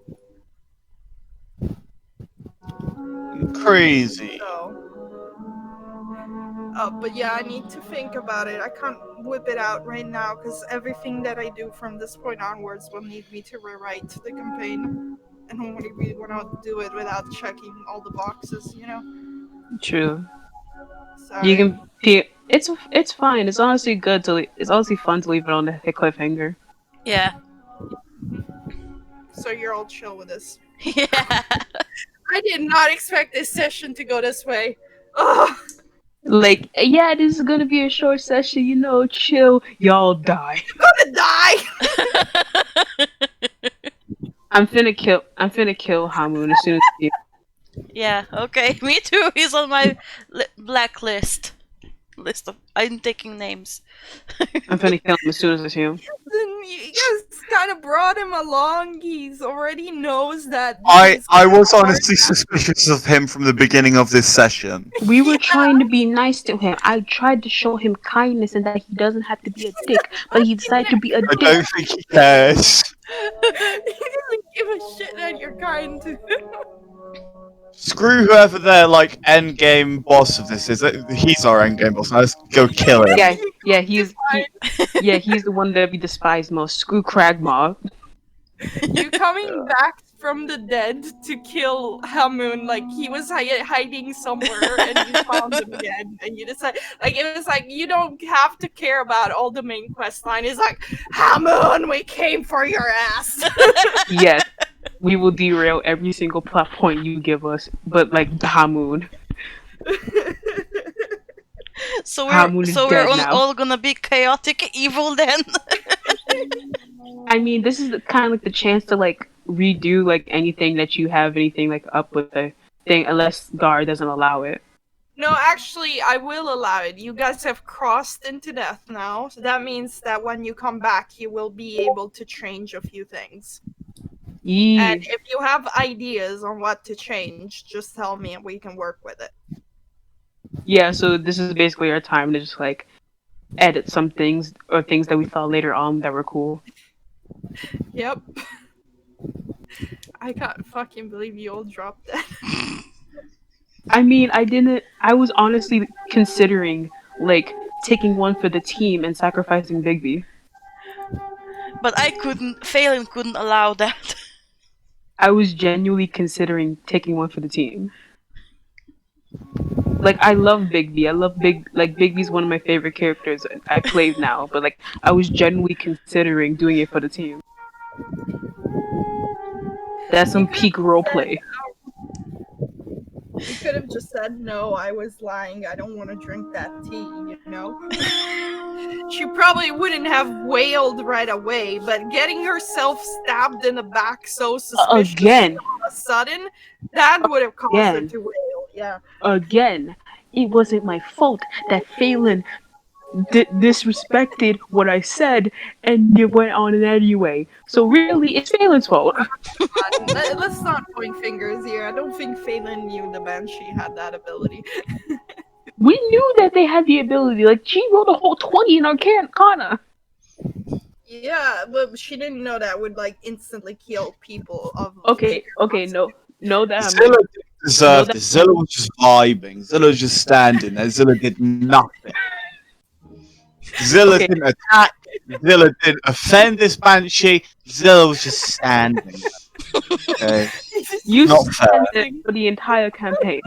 Crazy. So, but yeah, I need to think about it. I can't whip it out right now because everything that I do from this point onwards will need me to rewrite the campaign. And I don't really want to do it without checking all the boxes, you know? True. Sorry. You can It's fine. It's honestly good to. It's honestly fun to leave it on the cliffhanger. Yeah. So you're all chill with this. Yeah. I did not expect this session to go this way. Ugh, Like, yeah, this is gonna be a short session. You know, chill. Y'all die. I'm gonna die. I'm finna kill. I'm finna kill Hamun as soon as you. Yeah, okay. Me too. He's on my blacklist. List of. I'm taking names. I'm finna kill him as soon as I see him. You guys kind of brought him along. He's already knows that. I he's was part- honestly suspicious of him from the beginning of this session. We were trying to be nice to him. I tried to show him kindness and that he doesn't have to be a dick, but he decided to be a I dick. don't think he cares. He doesn't give a shit that you're kind to him. Screw whoever their like end game boss of this is. He's our end game boss. Now let's go kill him. Yeah, he's the one that we despise most. Screw Kragmaw. You coming back from the dead to kill Hamun, like he was hiding somewhere and you found him again, and you decide, like it was like you don't have to care about all the main quest line. It's like Hamun, we came for your ass. Yes, we will derail every single plot point you give us, but like Hamun. So Hamun we're is so dead we're now. all gonna be chaotic evil then. I mean, this is kind of like the chance to like redo like anything that you have anything like up with the thing, unless Gar doesn't allow it. No, actually, I will allow it. You guys have crossed into death now, so that means that when you come back, you will be able to change a few things. Yee. And if you have ideas on what to change, just tell me and we can work with it. Yeah, so this is basically our time to just like edit some things or things that we thought later on that were cool. Yep. I can't fucking believe you all dropped that. I mean, I was honestly considering like taking one for the team and sacrificing Bigby. But I couldn't. Phelan couldn't allow that. I was genuinely considering taking one for the team. Like I love Bigby. I love Bigby's one of my favorite characters I played now, but like I was genuinely considering doing it for the team. That's some peak roleplay. You could have just said, no, I was lying. I don't want to drink that tea, you know? She probably wouldn't have wailed right away, but getting herself stabbed in the back so suspiciously Again. all of a sudden, that would have caused her Again. to wail, yeah. Again, it wasn't my fault that Phelan disrespected what I said and you went on it anyway. So really, it's Phelan's fault. Let's not point fingers here. I don't think Phelan knew the Banshee had that ability. We knew that they had the ability. Like, she rolled a whole 20 in Arcana. Yeah, but she didn't know that would like instantly kill people of Okay, no, that Zilla didn't deserve this. Zilla was just vibing. Zilla was just standing there. Zilla did nothing. Zilla Okay. didn't attack. Zilla didn't offend this banshee. Zilla was just standing. Okay. You Not fair. spent it for the entire campaign.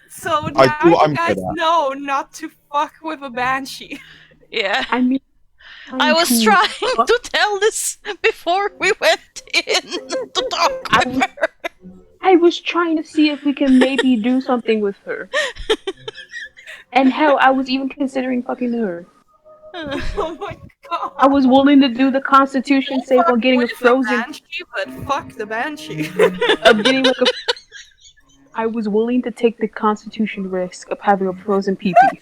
So I now do what you I'm guys good at. know not to fuck with a banshee. Yeah. I mean, I was trying to tell this before we went in to talk with her. I was trying to see if we can maybe do something with her. And hell, I was even considering fucking her. Oh my god. I was willing to do the Constitution save on getting a Fuck with frozen. the banshee, but fuck the banshee. Of getting like a. I was willing to take the Constitution risk of having a frozen pee pee.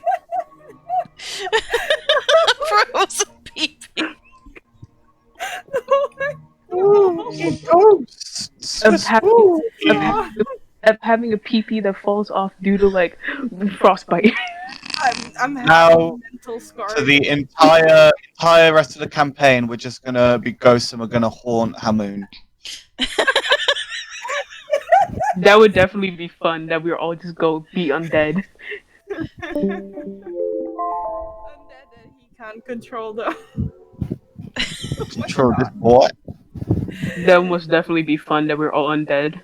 Frozen pee-pee. Of having a pee pee that falls off due to like frostbite. I'm having Now, mental scars. So the entire rest of the campaign, we're just gonna be ghosts and we're gonna haunt Hamun. That would definitely be fun. That we all just go be undead. Undead that he can't control though. Control this boy. That would most definitely be fun. That we're all undead.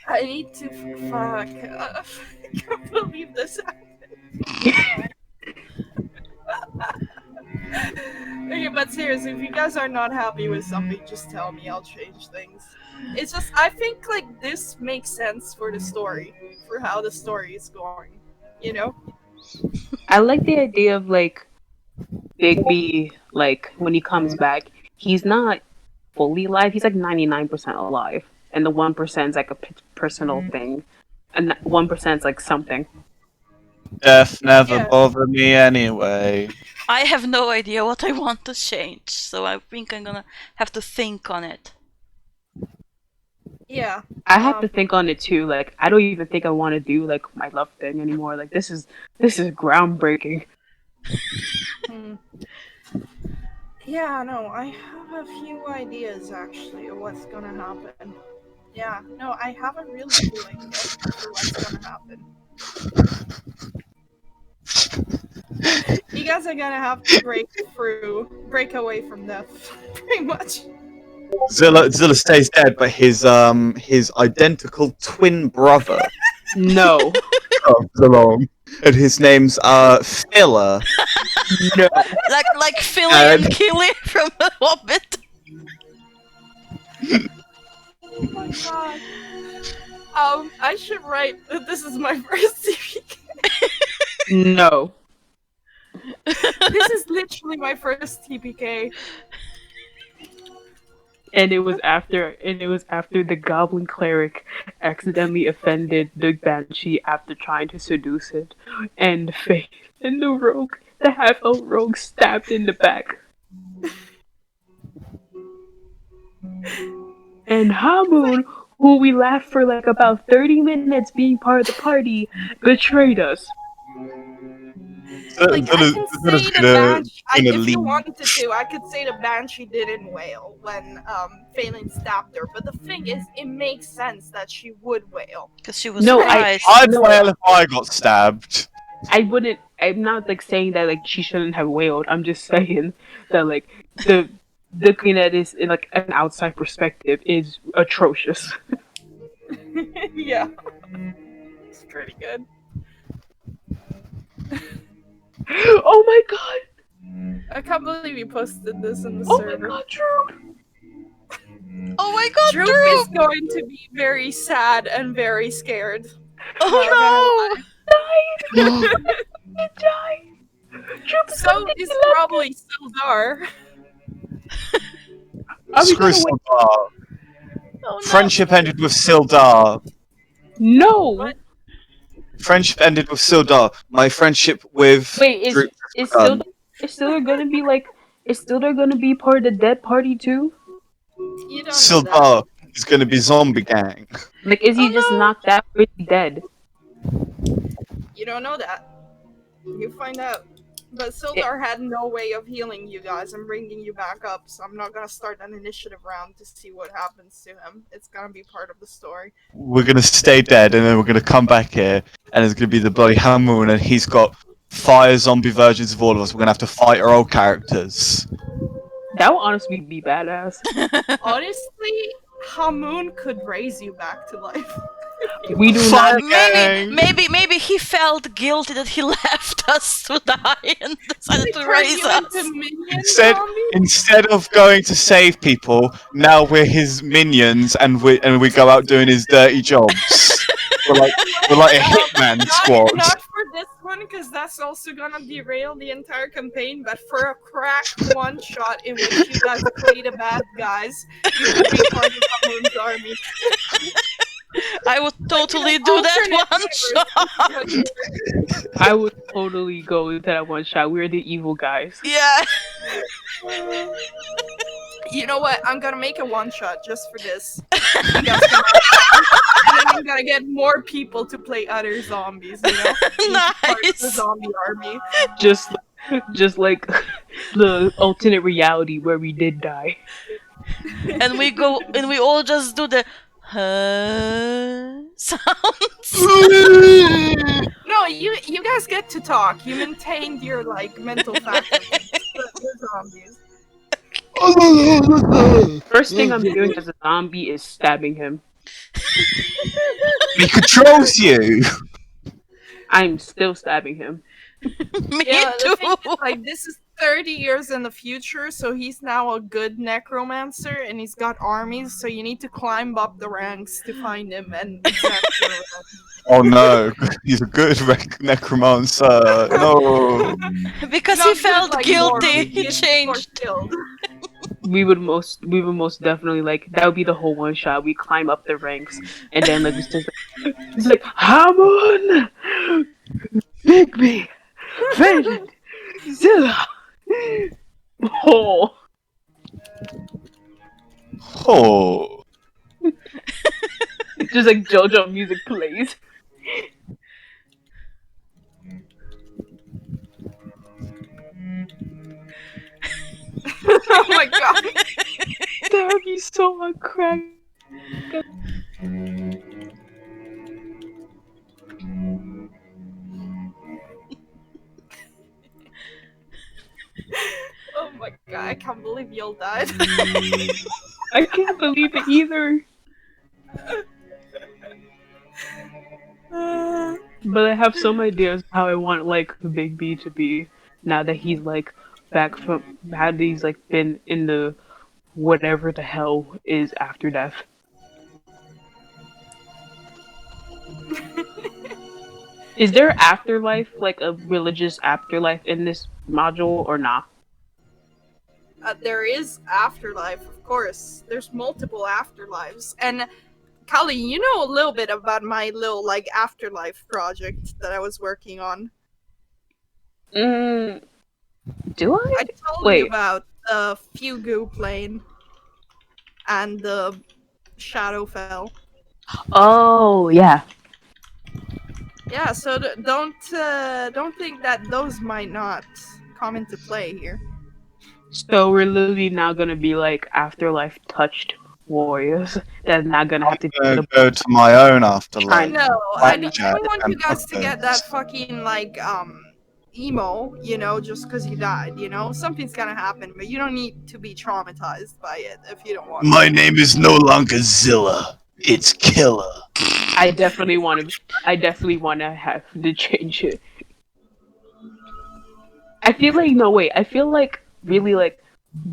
I need to fuck. can't believe this happened. Okay, but seriously, if you guys are not happy with something, just tell me. I'll change things. It's just I think like this makes sense for the story, for how the story is going. You know? I like the idea of like Bigby, like when he comes back, he's not fully alive. He's like 99% alive, and the 1% is like a personal thing, and 1% is like something. Death never Yeah. bothered me anyway. I have no idea what I want to change, so I think I'm gonna have to think on it. Yeah. I have to think on it too. Like I don't even think I want to do like my love thing anymore. Like this is groundbreaking. Hmm. Yeah, no, I have a few ideas actually of what's gonna happen. Yeah, no, I have a really cool idea for what's gonna happen. You guys are gonna have to break away from death, pretty much. Zilla stays dead, but his identical twin brother No, comes along, and his name's Filler. no. Like Philly And- and Killy from The Hobbit. Oh my god. I should write that this is my first TPK. No. This is literally my first TPK. And it was after the goblin cleric accidentally offended the banshee after trying to seduce it, and Faith and the half-elf rogue stabbed in the back. And Hamun, who we laughed for like about 30 minutes being part of the party, betrayed us. Like, I can say the Banshee, if you leave. wanted to, I could say the Banshee didn't wail when Phelan stabbed her, but the thing is, it makes sense that she would wail. Because she was No, surprised. I'd wail if I got stabbed. I'm not like saying that like she shouldn't have wailed. I'm just saying that like the looking at this in like an outside perspective is atrocious. Yeah. It's pretty good. Oh my god! I can't believe you posted this in the Oh server. my god, Drew! Oh my god, Droop Drew! is going to be very sad and very scared. Oh Died! He died! Drew is So gonna is be left. probably Sildar. Are we Screw gonna wait? Sildar. no! Oh no! Friendship ended with Sildar. No! What? Friendship ended with Sildar. My friendship with Wait, Droop is begun. still gonna be like is still there gonna be part of the dead party too? You don't know that. Sildar is gonna be zombie gang. Like is he Oh, just no. knocked out or is he dead? You don't know that. You find out. But Sildar had no way of healing you guys and bringing you back up, so I'm not gonna start an initiative round to see what happens to him. It's gonna be part of the story. We're gonna stay dead, and then we're gonna come back here, and it's gonna be the bloody Hamoon, and he's got fire zombie versions of all of us. We're gonna have to fight our old characters. That would honestly be badass. Honestly, Hamoon could raise you back to life. We do Fire not gang. Maybe he felt guilty that he left us to die and decided to Turn raise you us. into minion Instead, zombie? instead of going to save people, now we're his minions, and we go out doing his dirty jobs. We're like a hitman squad. Not for this one, because that's also gonna derail the entire campaign, but for a crack one shot in which you guys play the bad guys, you could be part of Hamoon's army. I would totally do that one shot. I would totally go into that one shot. We're the evil guys. Yeah. You know what? I'm gonna make a one shot just for this. You guys can and then I'm gonna get more people to play other zombies, you know? Part of the Nice. zombie army. Just like the alternate reality where we did die. And we all just do the sounds. No, you guys get to talk. You maintained your like mental faculties. The zombies. First thing I'm doing as a zombie is stabbing him. He controls you. I'm still stabbing him. Me Yeah, the thing is, too. like, this is 30 years in the future, so he's now a good necromancer and he's got armies, so you need to climb up the ranks to find him and exact your revenge. Oh no, he's a good necromancer. No. Because he Not good felt like guilty, morally, he he needs more changed. killed. We would most definitely like that would be the whole one shot. We climb up the ranks and then like it's like Hamon, Bigby, Phelan, Zilla. Oh, Oh. just like JoJo music plays. Oh my god. That would be so on crack. Oh my god, I can't believe y'all died. I can't believe it either. But I have some ideas how I want like Big B to be now that he's like back from had he's like been in the whatever the hell is after death. Is there afterlife, like a religious afterlife in this module or not? There is afterlife, of course. There's multiple afterlives. And Kali, you know a little bit about my little like afterlife project that I was working on. Mm, do I? I told you Wait. about the Fugu plane and the Shadowfell. Oh yeah. Yeah, so don't think that those might not come into play here. So we're literally now gonna be like afterlife touched warriors. That's not gonna have to I'm deal gonna with go to my own afterlife. No, I Blackjack don't want you and guys to get that hookers. fucking like emo, just because you died. Something's gonna happen, but you don't need to be traumatized by it if you don't want My to. name is no longer Zilla. It's Killer. I definitely want to. I definitely want to have to change it. I feel like no wait. I feel like really like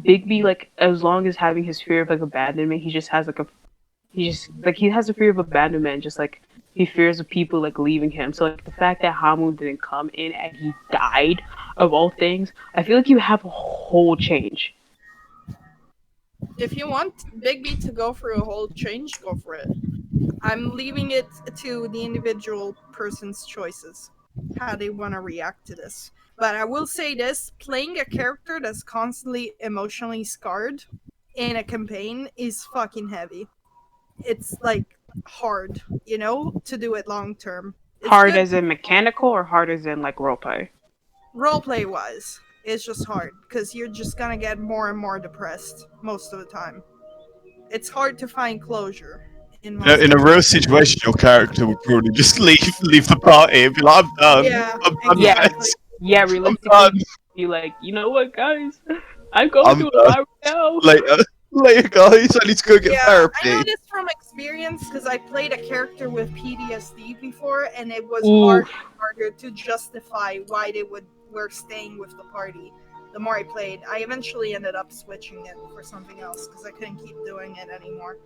Bigby like as long as having his fear of like abandonment, he just has like a he just like he has a fear of abandonment. Just like he fears of people like leaving him. So like the fact that Hamu didn't come in and he died of all things, I feel like you have a whole change. If you want Big B to go through a whole change, go for it. I'm leaving it to the individual person's choices, how they want to react to this. But I will say this: playing a character that's constantly emotionally scarred in a campaign is fucking heavy. It's like hard, to do it long term. It's Hard good as in mechanical or hard as in like roleplay? roleplay wise. It's just hard because you're just gonna get more and more depressed most of the time. It's hard to find closure in most In a cases. real situation, your character would probably just leave the party and be like, "I'm done. Yeah, I'm done with Yeah, exactly. this. yeah. I'm Realistically, done. be like, you know what, guys, I'm going I'm through a done. lot right now. Later, guys. I need to go get Yeah, I know therapy." this from experience because I played a character with PTSD before, and it was Ooh, harder and harder to justify why they were staying with the party. The more I played, I eventually ended up switching it for something else because I couldn't keep doing it anymore.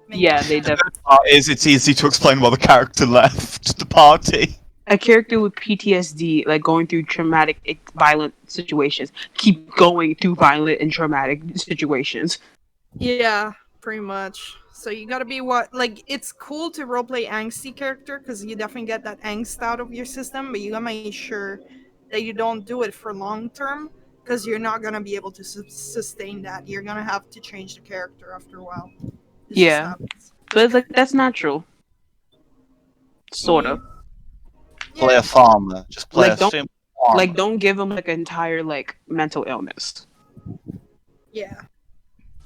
Made no yeah, they sense. definitely. It's easy to explain why the character left the party. A character with PTSD, like going through traumatic, violent situations, keep going through violent and traumatic situations. Yeah, pretty much. So you gotta be it's cool to roleplay angsty character because you definitely get that angst out of your system, but you gotta make sure that you don't do it for long term because you're not gonna be able to sustain that. You're gonna have to change the character after a while. It just Yeah, happens. but it's like that's natural, sort of. Mm, Play yeah, a farmer. Just play Like a don't simple farmer. don't give them like an entire like mental illness yeah.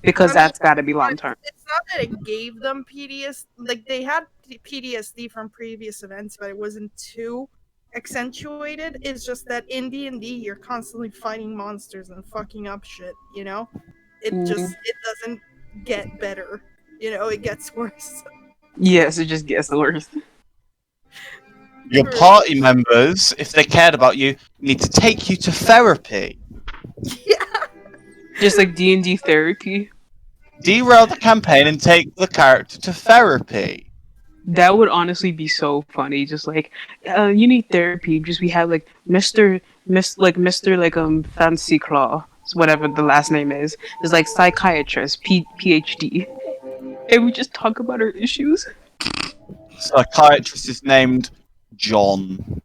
because I mean, that's got to be long term. it's not that it gave them PTSD. Like they had PTSD from previous events, but it wasn't too accentuated. It's just that in D&D, you're constantly fighting monsters and fucking up shit. It doesn't get better. It gets worse. Yes, it just gets worse. Your party members, if they cared about you, need to take you to therapy. Yeah. Just like D&D therapy. Derail the campaign and take the character to therapy. That would honestly be so funny. Just like, you need therapy. Just we have like Mr. like Fancy Claw, whatever the last name is. Is like psychiatrist, PhD, and we just talk about our issues. Psychiatrist is named John.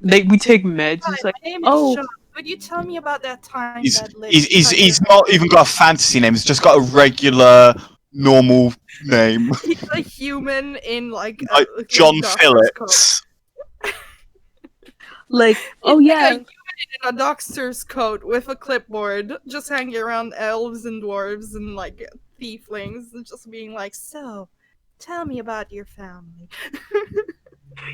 Like we take meds. Hi, It's like, my name is oh, Sean. Could you tell me about that time He's that lit? he's not even got a fantasy name. He's just got a regular, normal name, He's a human in like like a John doctor's coat. Phillips. like, oh He's yeah, like a human in a doctor's coat with a clipboard, just hanging around elves and dwarves and like tieflings, and just being like, "So, tell me about your family."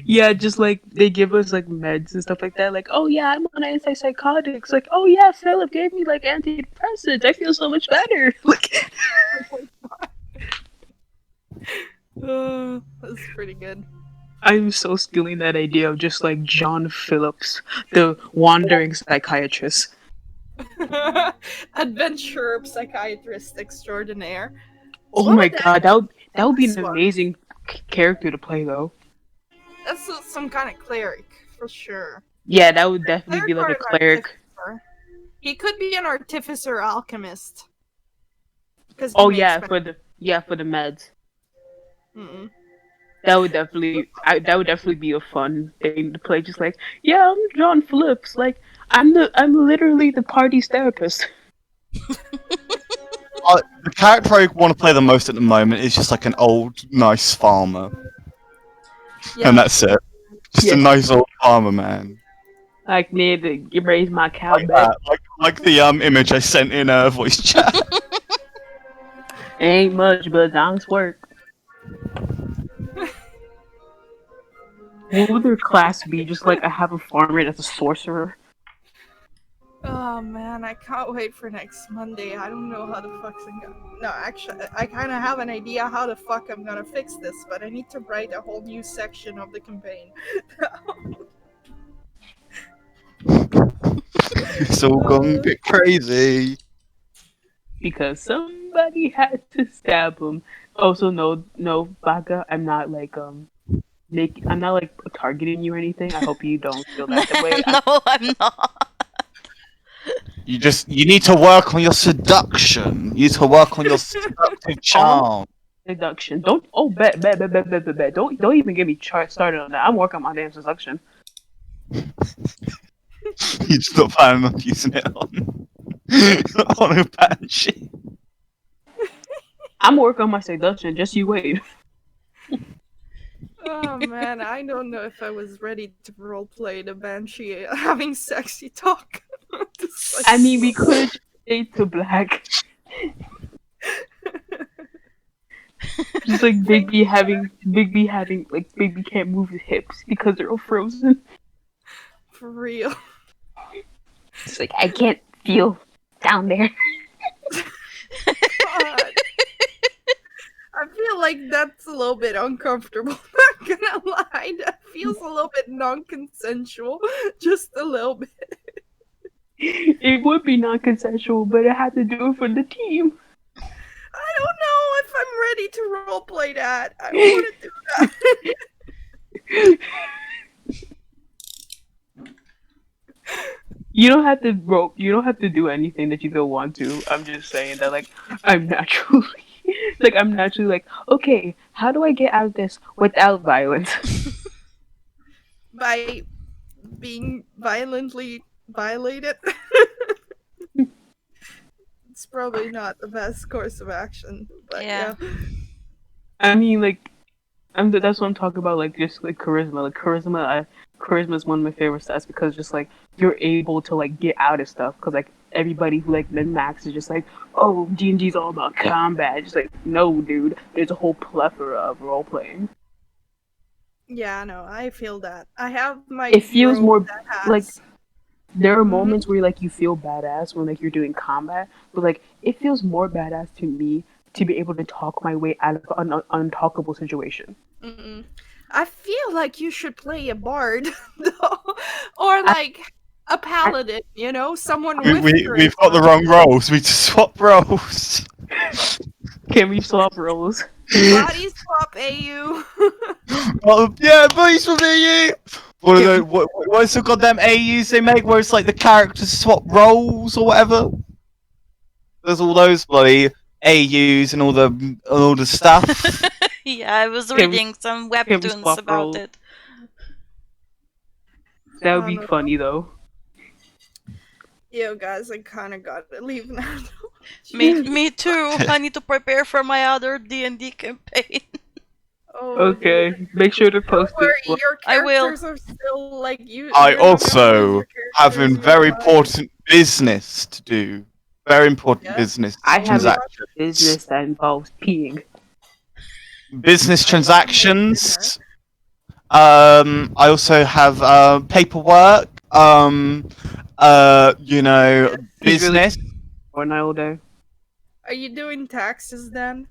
yeah. Just like they give us like meds and stuff like that. Like, oh yeah, I'm on antipsychotics. Like, oh yeah, Philip gave me like antidepressants. I feel so much better. Like, That's pretty good. I'm so stealing that idea of just like John Phillips, the wandering psychiatrist. Adventure psychiatrist extraordinaire. Oh What my would god, that would be an That's what- amazing character to play though. That's some kind of cleric for sure. Yeah, that would definitely be like a cleric. Artificer. He could be an artificer alchemist. Because Oh yeah, for the meds. Mm-mm. That would definitely be a fun thing to play. Just like, yeah, I'm John Phillips. Like, I'm literally the party's therapist. The character I want to play the most at the moment is just like an old, nice farmer, Yeah. and that's it. Just Yeah. a nice old farmer man. Like, need to raise my cow Like back. that, like the image I sent in voice chat. Ain't much, but donks work. What would their class be? Just like I have a farmer that's a sorcerer. Oh man, I can't wait for next Monday. I don't know how the fuck's No, actually, I kind of have an idea how the fuck I'm gonna fix this, but I need to write a whole new section of the campaign. It's all gone a bit crazy. Because somebody had to stab him. Also, no, Baka, I'm not like I'm not like targeting you or anything. I hope you don't feel that way. No, I'm not. You need to work on your seduction. You need to work on your seductive charm. Seduction. Don't. Oh, bet. Don't even get me started on that. I'm working on my damn seduction. You just not planning on using it on on a banshee. I'm working on my seduction. Just you wait. Oh man, I don't know if I was ready to roleplay the banshee having sexy talk. Just I mean, we could fade to black. Just like Bigby having like Bigby can't move his hips because they're all frozen. for real. It's like I can't feel down there. God. I feel like that's a little bit uncomfortable. Not gonna lie, that feels a little bit non-consensual, just a little bit. It would be non-consensual, but I had to do it for the team. I don't know if I'm ready to roleplay that. I don't want to do that. You don't have to you don't have to do anything that you don't want to. I'm just saying that like I'm naturally like, okay, how do I get out of this without violence? By being violently violated. It's probably not the best course of action, but Yeah. yeah. I mean, like, that's what I'm talking about. Like, just like charisma. Like charisma is one of my favorite stats because just like you're able to like get out of stuff. Because like everybody who like min max is just like, oh, D&D's all about combat. Just like, no, dude. There's a whole plethora of role playing. Yeah, no, I feel that. I have my. It feels robe more that has- like there are Mhm. moments where like you feel badass when like you're doing combat, but like it feels more badass to me to be able to talk my way out of an untalkable situation. Mm-mm. I feel like you should play a bard, though. Or like a paladin, you know, someone with We've got the charisma. wrong roles. We just swap roles. Can we swap roles? Body swap AU. Oh, yeah, please for me. What are the what's the goddamn AUs they make where it's like the characters swap roles or whatever? There's all those bloody AUs and all the stuff. Yeah, I was Can we- reading some we webtoons swap about roles? it. That would I be don't funny though. Yo, guys, I kind of gotta leave now. Me too. I need to prepare for my other D&D campaign. Oh, Okay, make sure to Don't post worry, it. your I will. characters are still like you. I you're not gonna lose also your have characters, a very you're like- important business to do. Very important Yeah? business I have a transactions. business that involves peeing. Business I transactions. I also have paperwork. Yes. Business. Ronaldo. Are you doing taxes then?